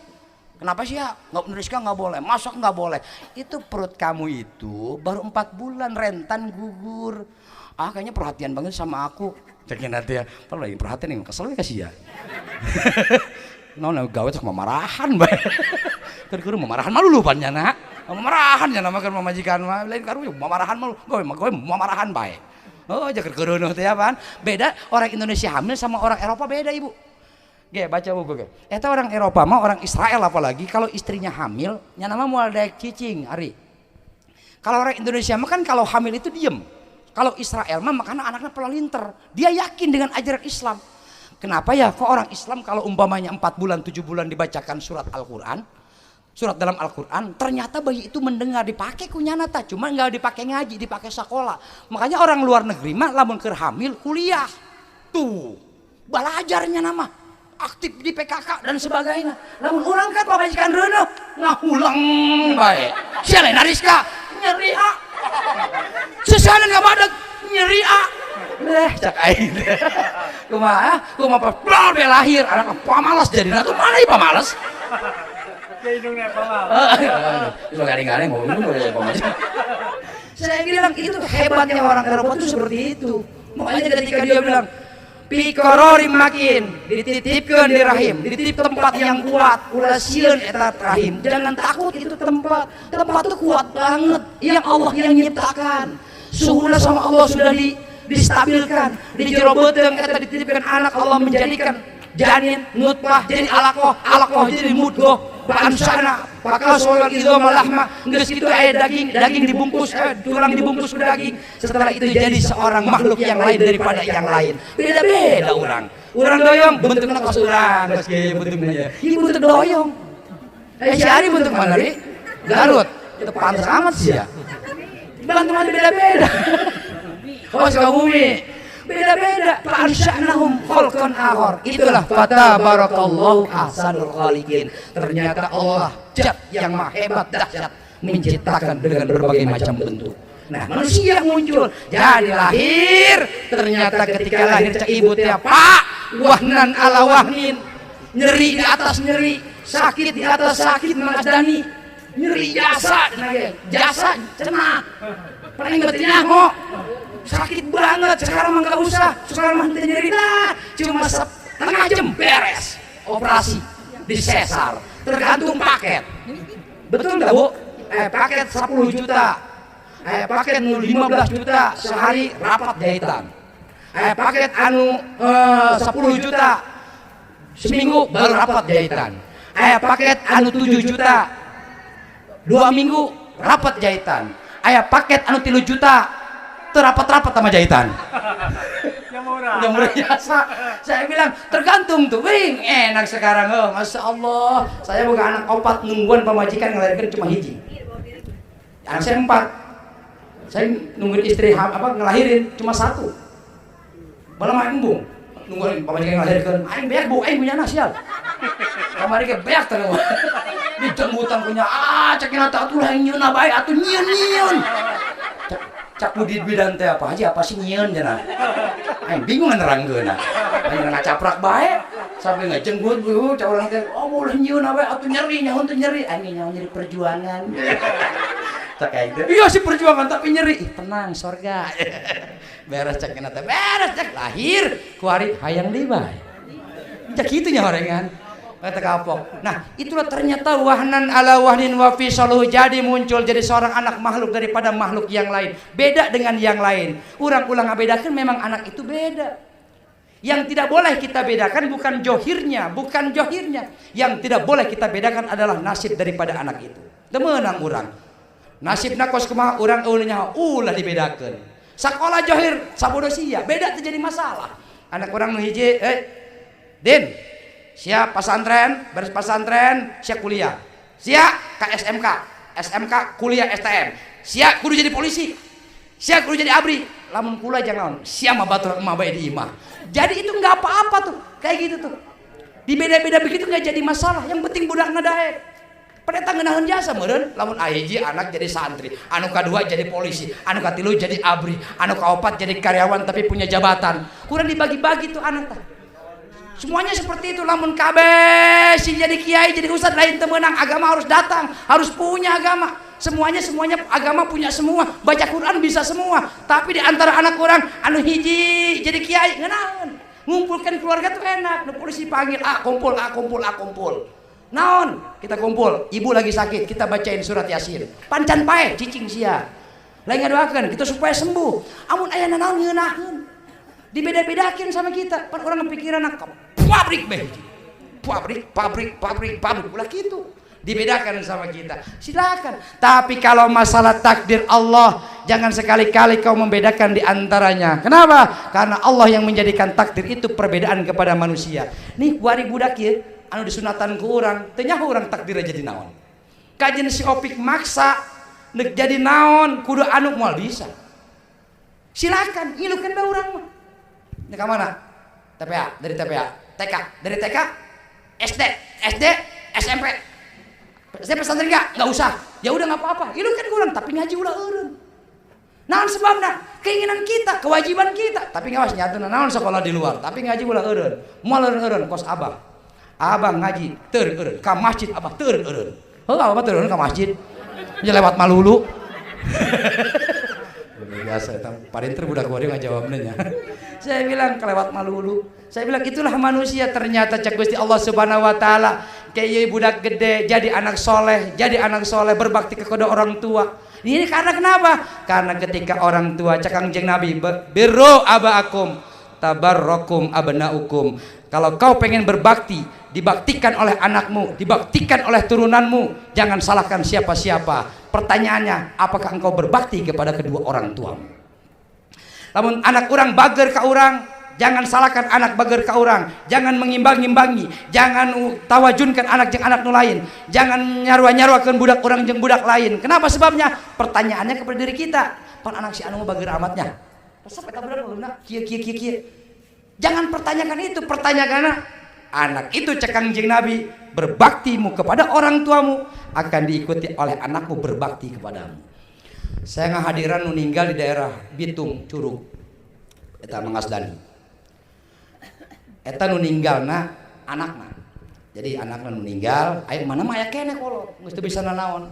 Kenapa sih ya? Nggak neriska nggak boleh, masak nggak boleh. Itu perut kamu itu baru 4 bulan rentan gugur. Ah kayaknya perhatian banget sama aku. Caknya nanti ya, kalau lagi perhatian nih kesel kasih ya. Nah gawe terus memarahan bae. Keur memarahan malu lupa nya nak. Memarahan nya nama kan mamajikan mah lain karu memarahan malu. Gawe memarahan bae. Oh aja keur teh apaan? Beda orang Indonesia hamil sama orang Eropa beda ibu. Ge baca buku ge. Eta orang Eropa mah orang Israel apalagi kalau istrinya hamil nya nama moal daek cicing ari. Kalau orang Indonesia mah kan kalau hamil itu diem. Kalau Israel mah makanya anaknya pelinter. Dia yakin dengan ajaran Islam. Kenapa ya kok orang Islam kalau umpamanya 4 bulan 7 bulan dibacakan surat Al-Qur'an, surat dalam Al-Qur'an, ternyata bayi itu mendengar dipakai kunyana tah, cuma nggak dipakai ngaji, dipakai sekolah. Makanya orang luar negeri mah lamun keur hamil kuliah. Tuh, belajarnya nama aktif di PKK dan sebagainya. Lamun urang kan pamajikan reuneuh ngahulang bae. Sia lain Ariska nyeri a. Sesana enggak badeg nyeri a. Cak aing. Kumaha bal lahir anak pamalas jadina tuh mana ieu pamalas? Hidungnya pamalas. Itu garing-garing ngomong pamalas. Saya bilang itu hebatnya orang Eropa itu seperti itu. Makanya ketika dia bilang Pikororim makin dititipkan di rahim, dititip tempat yang kuat, ulah sieun eta rahim. Jangan takut itu tempat itu kuat banget, yang Allah yang nyiptakan. Suhunya sama Allah sudah distabilkan, dijerobeuteng eta dititipkan anak, Allah menjadikan janin nutfah jadi alaqah jadi mudghah ba'ansana bakal soal itu malahma geus kitu aya daging dibungkus tulang dibungkus ke daging. Setelah itu jadi seorang makhluk yang lain daripada yang lain. Beda-beda urang doyong bentukna kos urang geus kieu bentukna ieu bentuk doyong. Si Ari bentuk mana ri? Garut. Itu pantas amat sih ya. Bentuknya beda-beda. Oh Sukabumi beda-beda. Fa'ansya'nahum khalqan akhar. Itulah fatabarakallahu ahsanul khaliqin. Ternyata Allah zat yang maha hebat dahsyat menciptakan dengan berbagai macam bentuk. Nah, manusia muncul jadi lahir. Ternyata ketika lahir cek ibu teh Pak, wahnan ala wahnin. Nyeri di atas nyeri, sakit di atas sakit mengadani. Nyeri jasa cenah. Paling betina kok. Sakit banget, sekarang mah nggak usah, sekarang mah nyeri cuma setengah jam beres operasi di sesar, tergantung paket. Betul nggak Bu? Paket 10 juta, paket 15 juta sehari rapat jahitan, paket 10 juta seminggu baru rapat jahitan, paket 7 juta 2 minggu rapat jahitan, paket 3 juta terapat-rapat sama jahitan. Yang murah biasa. Saya bilang tergantung tuh, wing enak sekarang. Oh, masya Allah. Saya bukan anak opat nungguan pemajikan ngelahirkan cuma hiji. Anak saya 4. Saya nungguin istri ngelahirin cuma 1. Malah main embung. Nungguin pemajikan ngelahirkan. Aing beak bu, aing punya nasial. Kamari ke beak terus. Di jembutan punya cekin atuh lah nyieun bae atuh nyieun. Cak budi bidan teh apa aja apa sih nyieun cenah. Aing bingung nerangkeunna. Aing ngacaprak bae sampai ngajenggut bu cak urang teh oh boleh nyieun bae atuh nyeri nyaho teh nyeri aing nyaho nyeri perjuangan. Tak kayak gitu. Iya sih perjuangan tapi nyeri. Tenang sorga. Beres cak kena teh beres cak lahir ku hari hayang deui bae. Cak kitu nya horengan. Kata kapok. Nah, itulah ternyata wahnan ala wahnin wa fi saluh jadi muncul jadi seorang anak makhluk daripada makhluk yang lain. Beda dengan yang lain. Ulang-ulang ngabedakeun memang anak itu beda. Yang tidak boleh kita bedakan bukan johirnya. Yang tidak boleh kita bedakan adalah nasib daripada anak itu. Temenang urang. Nasibna kos kumaha urang eueunya ulah dibedakeun. Sakola johir sabodo sia, beda terjadi masalah. Anak urang nu hiji, Din, siap pesantren, beres pesantren, siap kuliah. Siap ke SMK kuliah STM. Siap kudu jadi polisi. Siap kudu jadi abri. Lamun kula jangan siap mah batur mah bae di imah. Jadi itu enggak apa-apa tuh. Kayak gitu tuh. Dibeda-beda begitu enggak jadi masalah. Yang penting budakna daek. Pada ngeunaheun jasa meureun lamun hiji anak jadi santri, anu kadua jadi polisi, anu katilu jadi abri, anu kaopat jadi karyawan tapi punya jabatan. Kurang dibagi-bagi tuh anak tah. Semuanya seperti itu. Lamun kabeh si jadi kiai jadi ustad lain temenang. Agama harus datang, harus punya agama. Semuanya agama punya semua. Baca Quran bisa semua. Tapi di antara anak orang anu hiji jadi kiai ngenaon. Ngumpulkan keluarga tuh enak. Nu polisi panggil kumpul. Naon kita kumpul. Ibu lagi sakit kita bacain surat Yasin. Pancan pae cicing sia. Lain ngadoakeun kita supaya sembuh. Amun aya naon ngeunaheun. Dibeda-bedakin sama kita. Pan orang kepikiran pabrik beh. Pabrik ulah gitu. Dibedakan sama kita. Silakan. Tapi kalau masalah takdir Allah, jangan sekali-kali kau membedakan di antaranya. Kenapa? Karena Allah yang menjadikan takdir itu perbedaan kepada manusia. Nih wari budak ya, anu disunatan ku urang, teu nyaho urang takdirna jadi naon. Kajian si Opik maksa nek jadi naon, kudu anu moal bisa. Silakan, ngilukeun da urang mah. Ini ke mana? TPA, dari TPA, TK, dari TK, SD, SMP. Saya pesantren nggak usah. Ya udah nggak apa-apa. Itu kan kurang, tapi ngaji ulah eureun. Naon sebabna? Keinginan kita, kewajiban kita. Tapi ngawas nyatuna naon sekolah di luar, tapi ngaji ulah eureun. Moal eureun kos abang. Abang ngaji teu eureun, ka masjid abah teu eureun. Heuh abah teu eureun ka masjid. Nya lewat malulu. biasa parinter budak goreng ngajawabnya. Saya bilang kelewat malulu. Saya bilang itulah manusia ternyata cek Gusti Allah Subhanahu wa taala. Kayak budak gede jadi anak soleh berbakti kepada orang tua. Ini karena kenapa? Karena ketika orang tua cakang jeng Nabi birru abaakum tabarrakum abnaukum. Kalau kau pengen berbakti, dibaktikan oleh anakmu, dibaktikan oleh turunanmu, jangan salahkan siapa-siapa. Pertanyaannya, apakah engkau berbakti kepada kedua orang tuamu? Namun anak orang bager ke orang, jangan salahkan anak bager ke orang, jangan mengimbangi, jangan tawajunkan anak jeung anak nu lain, jangan nyarwa-nyarwakeun budak orang jeung budak lain. Kenapa sebabnya? Pertanyaannya kepada diri kita. Pan anak si anu bager amatnya. Resep eta budak uluna kieu. Jangan pertanyakan itu, pertanyakan anak itu cekang jeung Nabi, berbaktimu kepada orang tuamu akan diikuti oleh anakmu berbakti kepadamu. Saya ngahadiran nu ninggal di daerah Bitung Curug eta Mangasdani. Eta nu ninggalna anakna. Jadi anakna nu ninggal, aya mana mah aya keneh kolot, geus teu bisa nanaon.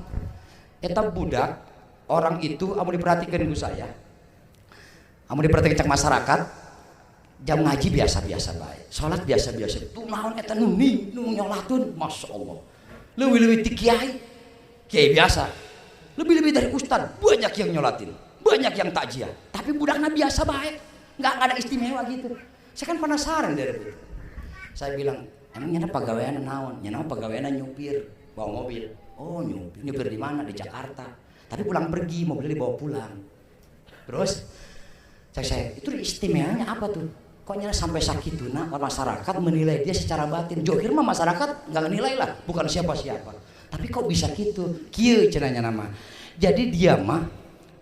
Eta budak orang itu amun diperhatikeun ku saya. Amun diperhatikeun cak masyarakat, jam ngaji biasa-biasa bae. Salat biasa-biasa. Tuh naon eta nu nyolateun, masyaallah. Leuwih-leuwih ti kiai. Kiai biasa. Lebih-lebih dari ustad, banyak yang nyolatin, banyak yang takjiah. Tapi budakna biasa bae. Enggak ada istimewa gitu. Saya kan penasaran dari itu. Saya bilang, emang nyana pagaweana naon? Nyana pagaweana nyupir, bawa mobil. Oh, nyupir di mana? Di Jakarta. Tapi pulang pergi, mobilnya dibawa pulang. Terus saya itu istimewanya apa tuh? Kok nyana sampai sakituna masyarakat menilai dia secara batin. Johir mah masyarakat nggak nilai lah, bukan siapa-siapa. Tapi kok bisa gitu? Kieu cenanya nama. Jadi dia mah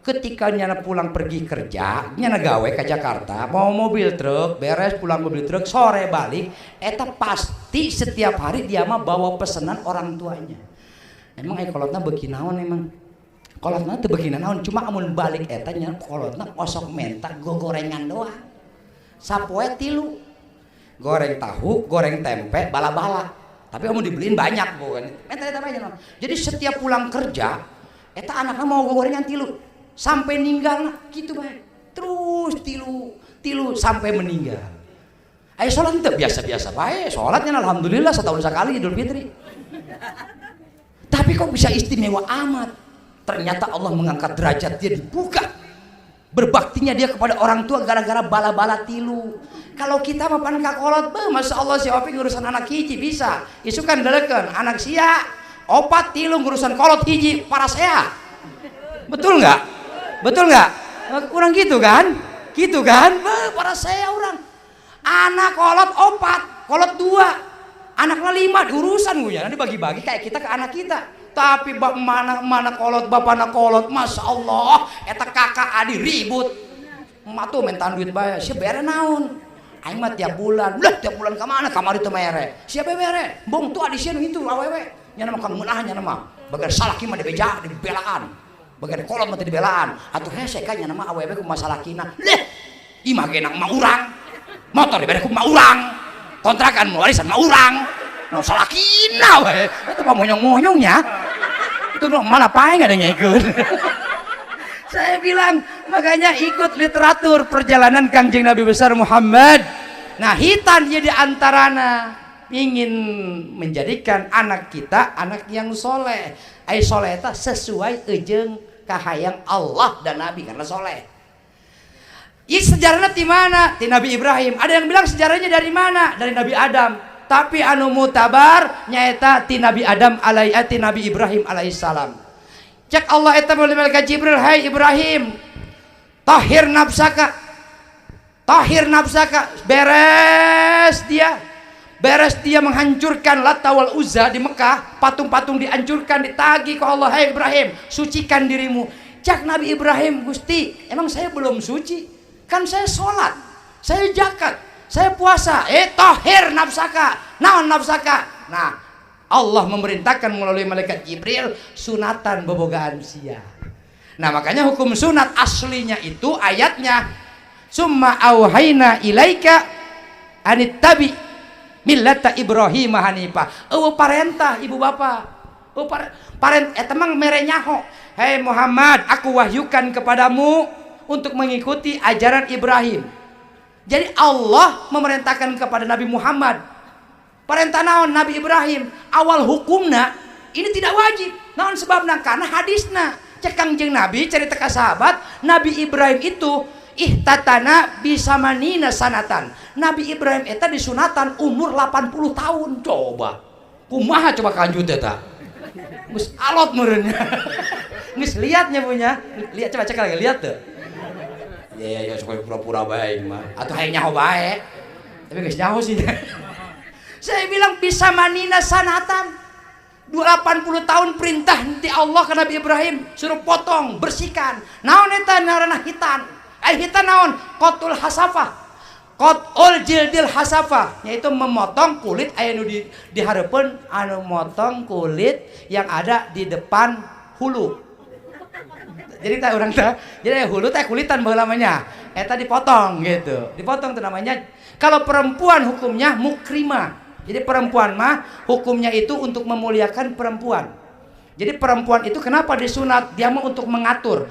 ketika nyana pulang pergi kerja, nyana gawe ke Jakarta, mau mobil truk, beres pulang mobil truk, sore balik, eta pasti setiap hari dia mah bawa pesanan orang tuanya. Emang kolotna beuki naon emang? Kolotna teu beuki naon, cuma amun balik eta nyana kolotna osok menta gorengan doang. Sapoe 3. Goreng tahu, goreng tempe, bala-bala. Tapi amun dibeliin banyak bukan. Eta banyak. Jadi setiap pulang kerja, eta anaknya mau gorengan 3 sampai ninggal gitu bae. Terus 3 sampai meninggal. Ayo sholat itu biasa-biasa bae. Sholatnya alhamdulillah setahun sekali Idul Fitri. Tapi kok bisa istimewa amat? Ternyata Allah mengangkat derajat dia, dibuka. Berbaktinya dia kepada orang tua gara-gara bala-bala 3. Kalau kita mah pan kakolot, masya Allah si Opi ngurusan anak hiji bisa. Isukan delekeun anak sia 4 3 ngurusan kolot hiji para saya. Betul nggak? Betul nggak? Kurang gitu kan? Gitu kan? Para saya orang. Anak kolot 4, kolot 2, anaknya 5 diurusan gue ya. Nanti bagi-bagi kayak kita ke anak kita. Tapi mana kolot bapana kolot, masya Allah, eta kakak adik ribut. Emak tuh mentan duit bayar, siapa bere naon? Aing mah tiap bulan kemana? Kamari tuh mere. Siapa bere? Bong tuh adik sieun itu awewe. Nyana mah kang meunah nyana mah. Bagan salaki mah dibelaan. Bagan kolot mah teu dibelaan. Atuh hese kan nyana mah awewe ku masalakina. Leh, imah ge nang mah urang. Motor dibere ku mah urang. Kontrakan warisan mah urang. No salakina we. Eta mah monyong-monyongnya. Itu no mana pae enggak ada nyaikeun. Saya bilang makanya ikut literatur perjalanan Kangjeng Nabi besar Muhammad. Nah, hitan jadi antarana ingin menjadikan anak kita anak yang soleh. Ai soleh eta sesuai jeung kahayang Allah dan Nabi karena soleh. Ini sejarahnya di mana? Di Nabi Ibrahim. Ada yang bilang sejarahnya dari mana? Dari Nabi Adam. Tapi anu mutabar nyaeta ti Nabi Adam ti Nabi Ibrahim alaihissalam. Cek Allah eta meuli malaikat Jibril, hai Ibrahim, tahir nafsaka, beres dia menghancurkan Lata wal Uzza di Mekah, patung-patung dihancurkan, ditagih ke Allah, hai Ibrahim, sucikan dirimu. Cek Nabi Ibrahim, Gusti, emang saya belum suci? Kan saya sholat, saya zakat, saya puasa, tahir nafsaka, naon nafsaka. Nah, Allah memerintahkan melalui malaikat Jibril sunatan bobogaan sia. Nah, makanya hukum sunat aslinya itu ayatnya summa auhayna ilaika anittabi millata Ibrahim hanifah. Parentah ibu bapak. Parent eta mah mere nyaho. Hei Muhammad, aku wahyukan kepadamu untuk mengikuti ajaran Ibrahim. Jadi Allah memerintahkan kepada Nabi Muhammad. Perintah naon Nabi Ibrahim? Awal hukumna ini tidak wajib. Naon sebabna? Karena hadisna. Cek Kangjeng Nabi cerita ke sahabat, Nabi Ibrahim itu ihtatana bisamanina sanatan. Nabi Ibrahim eta disunatan umur 80 tahun. Coba. Kumaha coba kanjut eta? Mus alot meureunnya. Geus liatnya punya. Lihat coba cek lagi lihat tuh. Ya supaya pura-pura baik mah. Atau hayang nyaho bae. Tapi geus nyaho sih. Saya bilang bisa manina sanatan. 80 tahun perintah nanti Allah ke Nabi Ibrahim suruh potong, bersihkan. Naon eta ngaranna hitan. Hitan naon? Qatul hasafah. Qatul jildil hasafah, yaitu memotong kulit aya nu dihareupeun anu motong kulit yang ada di depan hulu. Jadi teh urang teh, jadi hulu teh kulitan baheula namanya. Eta dipotong gitu. Dipotong itu namanya. Kalau perempuan hukumnya mukrimah. Jadi perempuan mah hukumnya itu untuk memuliakan perempuan. Jadi perempuan itu kenapa disunat? Dia mau untuk mengatur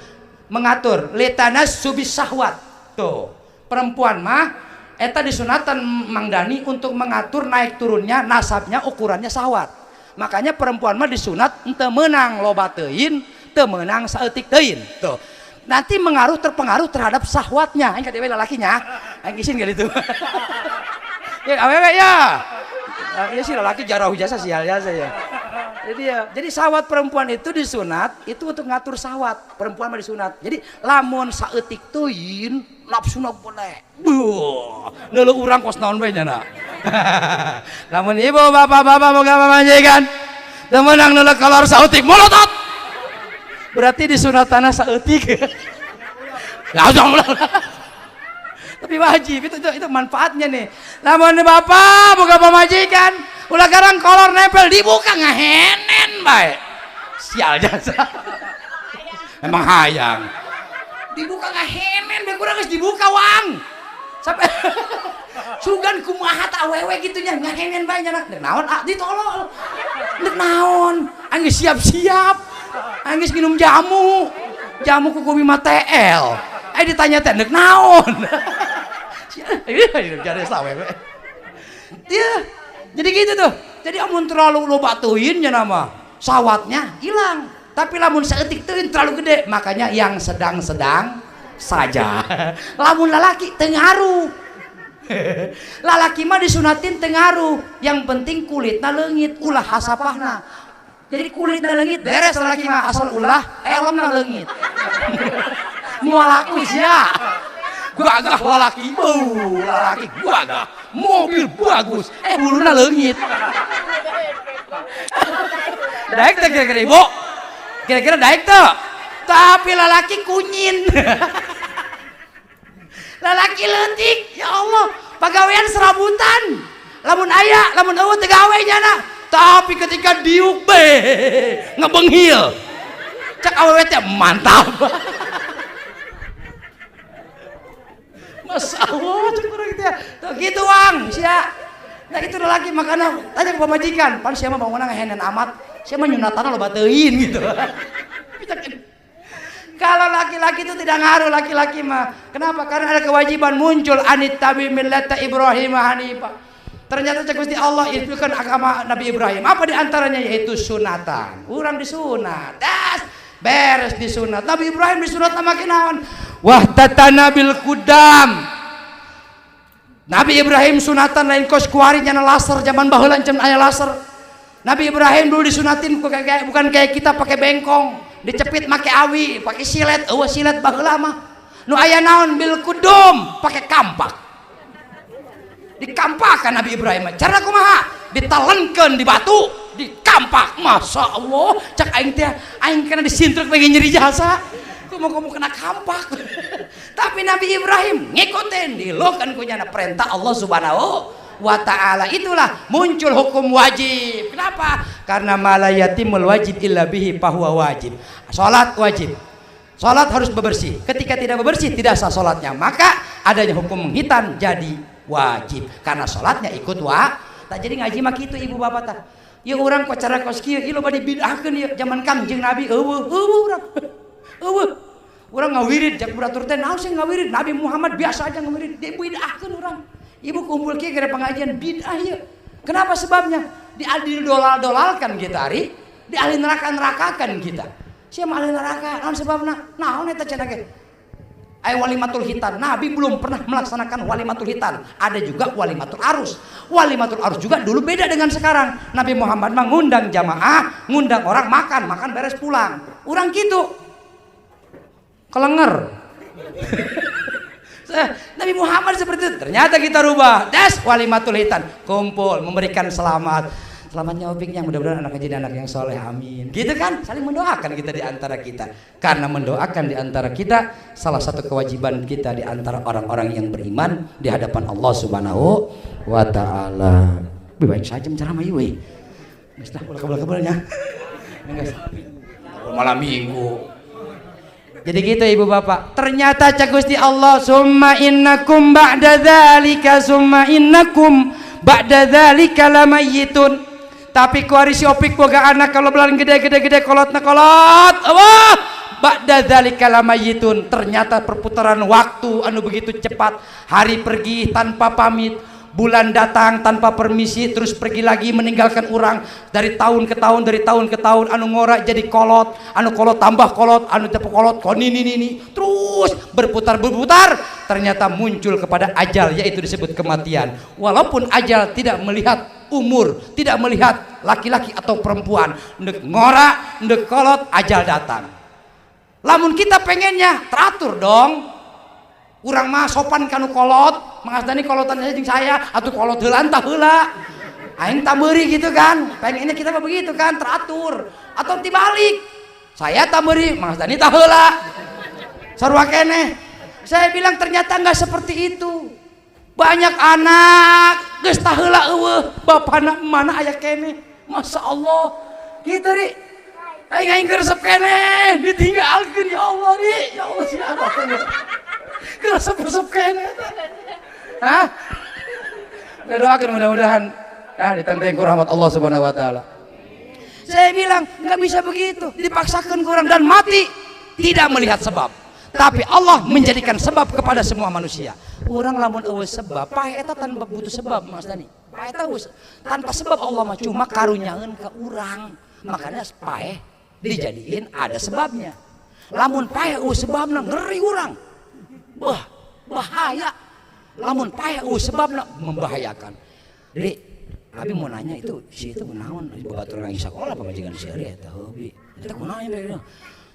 letanas subis syahwat. Tuh. Perempuan mah eta disunatan Mang Dani untuk mengatur naik turunnya nasabnya, ukurannya syahwat. Makanya perempuan mah disunat henteu meunang loba teuin, teu meunang saeutik teuin. Tuh. Nanti terpengaruh terhadap syahwatnya. Aing kadieu lalakinya. Aing isin gitu. Ya awewe ya. Ya sih lelaki jarau jasa sial jasa ya. Jadi syahwat perempuan itu disunat itu untuk ngatur syahwat. Perempuan mah disunat. Jadi lamun saeutik teuin nafsuna boleh. Neuleuh urang kos naon bae nya. Lamun ibu bapak-bapak boga pamajikan teu meunang neuleuh kolor saeutik molotot. Berarti disunat tanah saeutik. Langsung. Tapi wajib itu manfaatnya nih. Lamun bapak boga pamajikan ulah garang kolor nempel dibuka ngahenen bae. Sial jasa. Emang hayang. Dibuka ngahenen bae kurang geus dibuka wang. Sampai sugan kumaha tah awewe kitu nya ngahenen bae nya. Deuk naon ditolol. Deuk naon? Anggeus siap-siap. Anggeus minum jamu. Jamu ku Bima TL. Ditanya teh deuk naon? Dia jadi gitu tuh. Jadi amun terlalu loba teuin nya nama sawatnya hilang. Tapi lamun saeutik teuin terlalu gede, makanya yang sedang-sedang saja. Lamun lalaki teu ngaruh. Lalaki mah disunatin teu ngaruh. Yang penting kulitna leungit, ulah hasapahna. Jadi kulitna leungit beres lalaki mah asal ulah elomna leungit. Moal laku sia. Gagah lalaki, lalaki gagah, mobil bagus, buluna leungit. Daek teh kira-kira ibu, kira-kira daek tuh, tapi lalaki kunyin. Lalaki leutik, ya Allah, pagawean serabutan, lamun aya, lamun eueuh teu gawe nyana, tapi ketika diuk ngebenghil, cak awewe teh mantap. Masya Allah, cukup gitu ya. Tuh gitu wang, sia. Nah itu lagi makanya tanya ke pamajikan, pan siapa bangunan ngehenen amat, siapa nyunatan lo bateuin gitu. Kalau laki-laki itu tidak ngaruh laki-laki mah. Kenapa? Karena ada kewajiban muncul anittabi millata Ibrahim hanifah. Ternyata Gusti Allah itu kan agama Nabi Ibrahim. Apa diantaranya yaitu sunatan. Urang disunat. Das beres disunat. Nabi Ibrahim disunat nama kinaon. Wahdatana bil kudam. Nabi Ibrahim sunatan lain kos kuari nyana laser zaman baheula can aya laser. Nabi Ibrahim dulu disunatin bukan kayak kita pakai bengkong, dicepit make awi, pakai silet, eueuh silet baheula mah. Nu aya naon bil kudum, pakai kampak. Dikampakan Nabi Ibrahim. Cara kumaha? Ditalenkeun di batu, dikampak. Masya Allah, cak aing teh aing kana disintruk pengen nyeri jasa. Kamu kena kampak. Tapi Nabi Ibrahim ngikutin dilokan kunyana perintah Allah Subhanahu wa ta'ala. Itulah muncul hukum wajib. Kenapa? Karena malayatimul wajib illa bihi fahuwa wajib. Salat wajib. Salat harus bebersih. Ketika tidak bebersih tidak sah salatnya. Maka adanya hukum menghitan jadi wajib. Karena salatnya ikut tak jadi ngaji mah kitu ibu bapak tah. Ya urang kok cara kos kieu ieu loba dibidahkeun ieu zaman Kangjeng Nabi eueuh urang. Urang ngawirid jak baratur teh naon sih ngawirid? Nabi Muhammad biasa aja ngawirid. Dia bid'ahkeun urang. Ibu kumpul kieu gara pengajian bid'ah ieu. Kenapa sebabnya? Didolal-dolalkan kita ari, dialih neraka-nerakakan kita. Siapa ahli neraka? Naon sebabna? Naon eta cenah ge? Aya walimatul hitan. Nabi belum pernah melaksanakan walimatul hitan. Ada juga walimatul arus. Walimatul arus juga dulu beda dengan sekarang. Nabi Muhammad mengundang jamaah, ngundang orang makan beres pulang. Urang gitu. Kelenger. Nabi Muhammad seperti itu. Ternyata kita rubah. Das walimatul hitan. Kumpul memberikan selamat. Selamatnya opiknya, mudah-mudahan anaknya jadi anak yang soleh, amin. Gitu kan, saling mendoakan kita di antara kita. Karena mendoakan di antara kita salah satu kewajiban kita di antara orang-orang yang beriman di hadapan Allah Subhanahu wa taala. Lebih baik saja menceramai we. Geus tah kabel-kabelnya. Malam Minggu. Jadi gitu Ibu Bapak. Ternyata cak Gusti Allah, summa innakum ba'da dzalika lamayyitun. Tapi kuari si opik boga anak kalau belan gede kolot na kolot. Allah ba'da dzalika lamayyitun. Ternyata perputaran waktu anu begitu cepat. Hari pergi tanpa pamit, bulan datang tanpa permisi, terus pergi lagi meninggalkan orang. Dari tahun ke tahun anu ngora jadi kolot, anu kolot tambah kolot, anu tepuk kolot konini terus berputar. Ternyata muncul kepada ajal, yaitu disebut kematian. Walaupun ajal tidak melihat umur, tidak melihat laki-laki atau perempuan, ndek ngora, ndek kolot, ajal datang. Lamun kita pengennya teratur dong. Urang mah sopan kanu kolot, mangasdani kolotan jeung saya atuh kolot heula tah heula. Aing tambeuri gitu kan. Pengennya kita mah begitu kan, teratur. Atau tibalik. Saya tambeuri, mangasdani tah heula. Sarua keneh. Saya bilang ternyata enggak seperti itu. Banyak anak geus tah heula eueuh, bapana mana aya keneh. Masya Allah. Gitu ri. Aing geusep keneh, ditinggalkeun ya Allah ri. Ya Allah si Allah. Geusep keneh. Hah? Doakan mudah-mudahan ditenteng ku rahmat Allah Subhanahu wa taala. Saya bilang enggak bisa begitu, dipaksakan kurang dan mati tidak melihat sebab. Tapi Allah menjadikan sebab kepada semua manusia. Orang lamun eueuh sebab, pae eta tanpa butuh sebab Mas Dani. Pae eta tanpa sebab Allah mah cuma karunyaeun ka urang. Makanya pae dijadiin ada sebabnya. Lamun pae eueuh sebabna ngeri urang. Wah, bahaya. Lamun pae eueuh sebabna membahayakan. Jadi, abi mau nanya itu si itu kunaon batur lagi sekolah pamajikan si ari eta hobi. Eta kunaon ya?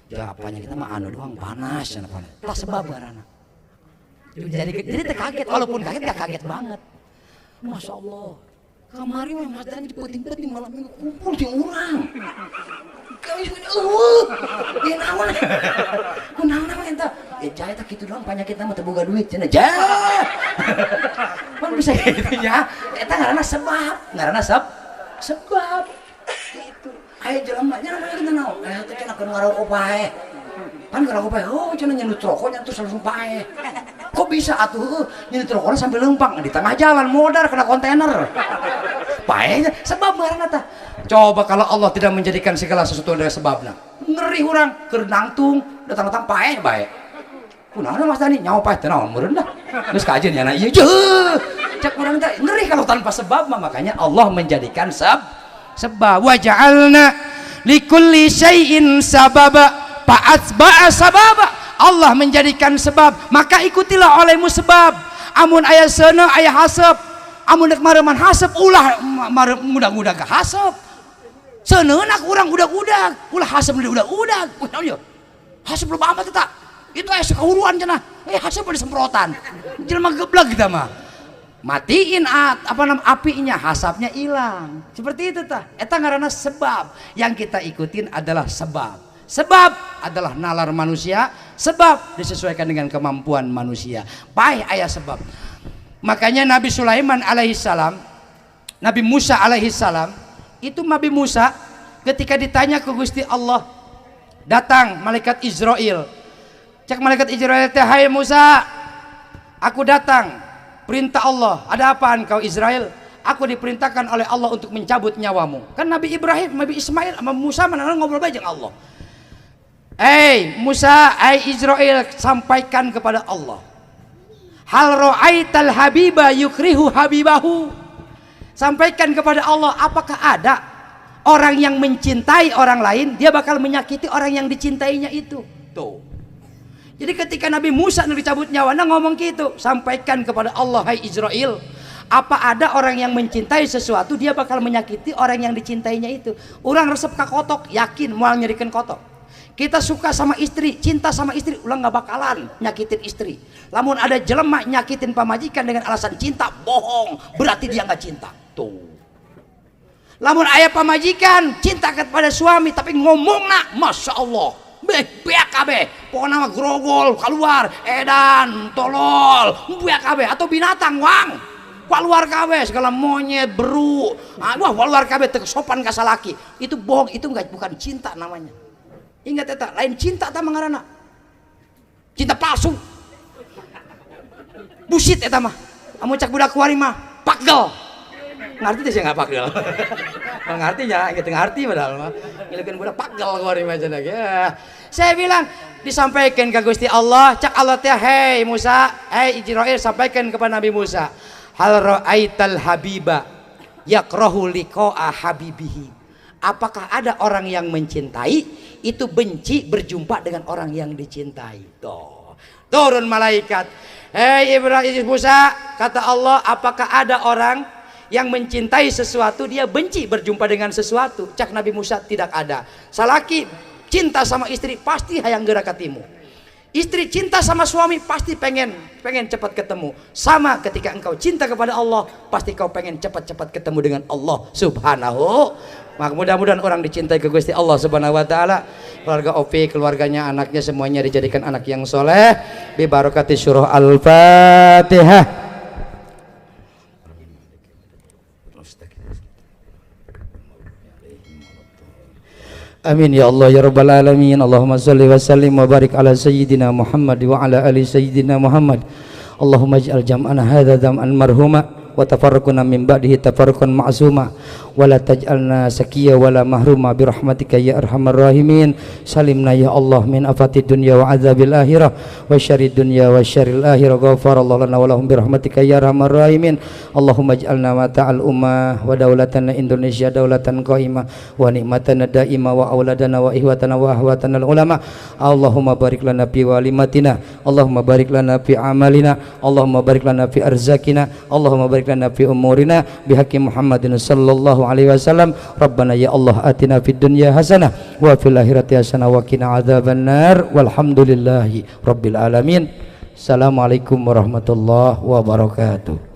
Jawabannya kita mah anu doang panas cenah panas. Tah sebab garana. Jadi teh kaget, walaupun kaget gak kaget banget. Masya Allah. Kamari mah Mas Dani penting-penting malam minggu kumpul di urang. Kami ya naon. Kunaon mah eta? Jaya teh kitu doang panyakitna mah teu boga duit cenah. Jaya. Pan bisa kitu nya. Eta ngaranna sebab, sebab. Gitu. Aya jelema nya namanya kita naon? Eta cenah keur ngarokok pae. Pan ngarokok pae. Oh cenah nyendut rokok nya terus langsung pae. Kok bisa atuh nyendut rokokna sambil lempang di tengah jalan modar kena kontainer. Pae sebab ngaranna tah. Coba kalau Allah tidak menjadikan segala sesuatu dari sebabna. Ngeri urang keur nangtung datang-datang pae bae. Kunaon Mas Dani nyawa pae teh naon meureun dah. Geus kajeun nya ieu cek urang teh ngeri kalau tanpa sebab mah. Makanya Allah menjadikan sebab wa ja'alna likulli syai'in sababa fa'atba'a sababa. Allah menjadikan sebab, maka ikutilah olehmu sebab. Amun aya seuneu aya haseup, amun dek mareman haseup ulah mudah-mudah ka haseup. Seuneuna urang udag-udag, ulah haseup deui udag-udag. Naon ye? Haseup loba amat eta. Itu aya sakauruan cenah. Haseup disemprotan. Jelema geblag kita mah. Matiin apinya, hasapnya hilang. Seperti itu tah. Eta ngaranna sebab. Yang kita ikutin adalah sebab. Sebab adalah nalar manusia, sebab disesuaikan dengan kemampuan manusia. Paeh aya sebab. Makanya Nabi Sulaiman alaihissalam, Nabi Musa alaihissalam, itu Nabi Musa ketika ditanya ke Gusti Allah, datang malaikat Israel. Cek malaikat Israel teh, "Hai Musa, aku datang, perintah Allah. Ada apaan kau Israel?" Aku diperintahkan oleh Allah untuk mencabut nyawamu. Kan Nabi Ibrahim, Nabi Ismail sama Musa mana ngobrol bae jeung Allah. Musa, Israel, sampaikan kepada Allah. Hal ra'aital habiba yukrihu habibahu. Sampaikan kepada Allah, apakah ada orang yang mencintai orang lain, dia bakal menyakiti orang yang dicintainya itu. Tuh. Jadi ketika Nabi Musa dicabut nyawanya ngomong gitu, sampaikan kepada Allah, hai Israel, apa ada orang yang mencintai sesuatu dia bakal menyakiti orang yang dicintainya itu. Orang resep ka kotok, yakin moal nyerikan kotok. Kita suka sama istri, cinta sama istri, ulang nggak bakalan nyakitin istri. Lamun ada jelema nyakitin pamajikan dengan alasan cinta, bohong, berarti dia nggak cinta. Tuh. Lamun ayah pamajikan cinta kepada suami tapi ngomong nak, masya Allah, beak kabe, pokoknya mah grogol keluar, edan, tolol, beak kabe, atau binatang wang, keluar kabe, segala monyet, beru, wah keluar kabe sopan kasalaki, itu bohong, itu nggak, bukan cinta namanya. Ingat eta, lain cinta ta mangarana. Cinta palsu. Busit eta mah. Amun cak budak kuari mah pagel. Ngarti teh enggak pagel. Ngarti nya, inget ngarti padahal mah. Ngileukeun budak pagel kuari mah cenah ya. Saya bilang disampaikan ke Gusti Allah, cak Allah teh, hei Musa, hei Israil, sampaikan kepada Nabi Musa. Hal ra'aital habiba yakrahu liqa'a habibihi. Apakah ada orang yang mencintai itu benci berjumpa dengan orang yang dicintai? Tuh. Turun malaikat. Hei Ibrahim Musa, kata Allah, apakah ada orang yang mencintai sesuatu dia benci berjumpa dengan sesuatu? Cak Nabi Musa, tidak ada. Salaki cinta sama istri pasti hayang geura katimu. Istri cinta sama suami pasti pengen cepat ketemu. Sama ketika engkau cinta kepada Allah, pasti kau pengen cepat-cepat ketemu dengan Allah Subhanahu. Maka mudah-mudahan orang dicintai ke Gusti Allah Subhanahu wa taala. Keluarga Opi, keluarganya, anaknya semuanya dijadikan anak yang soleh. Bi barakati surah Al-Fatihah. Amin ya Allah ya rabbal alamin. Allahumma shalli wa sallim wa barik ala sayyidina Muhammad wa ala ali sayyidina Muhammad. Allahumma ij'al jam'ana hadza jam'an marhuma wa tafarraquna min ba'dihi tafarruqan ma'suma wa la taj'alna sakiyya wa la mahruma bi rahmatika ya arhamar rahimin. Salimna ya Allah min afati dunya wa azabil akhirah wa syarri dunya wa syarril akhirah. Ghafarallahu lana wa lahum bi rahmatika ya arhamar rahimin. Allahumma ij'alna mata'al ummah wa daulatana Indonesia daulatan qaimah wa ni'matana daimah wa auladana wa ihwatana wa ahwatana ulama. Allahumma barik lana fi walimatina, Allahumma barik lana fi amalina, Allahumma barik lana fi arzakina, Allahumma barik lana fi umurina bihaqqi Muhammadin sallallahu alaihi wasallam. Rabbana ya Allah atina fid dunya hasanah wa fil akhirati hasanah wa qina adzabannar. Walhamdulillahi rabbil alamin. Assalamualaikum warahmatullahi wabarakatuh.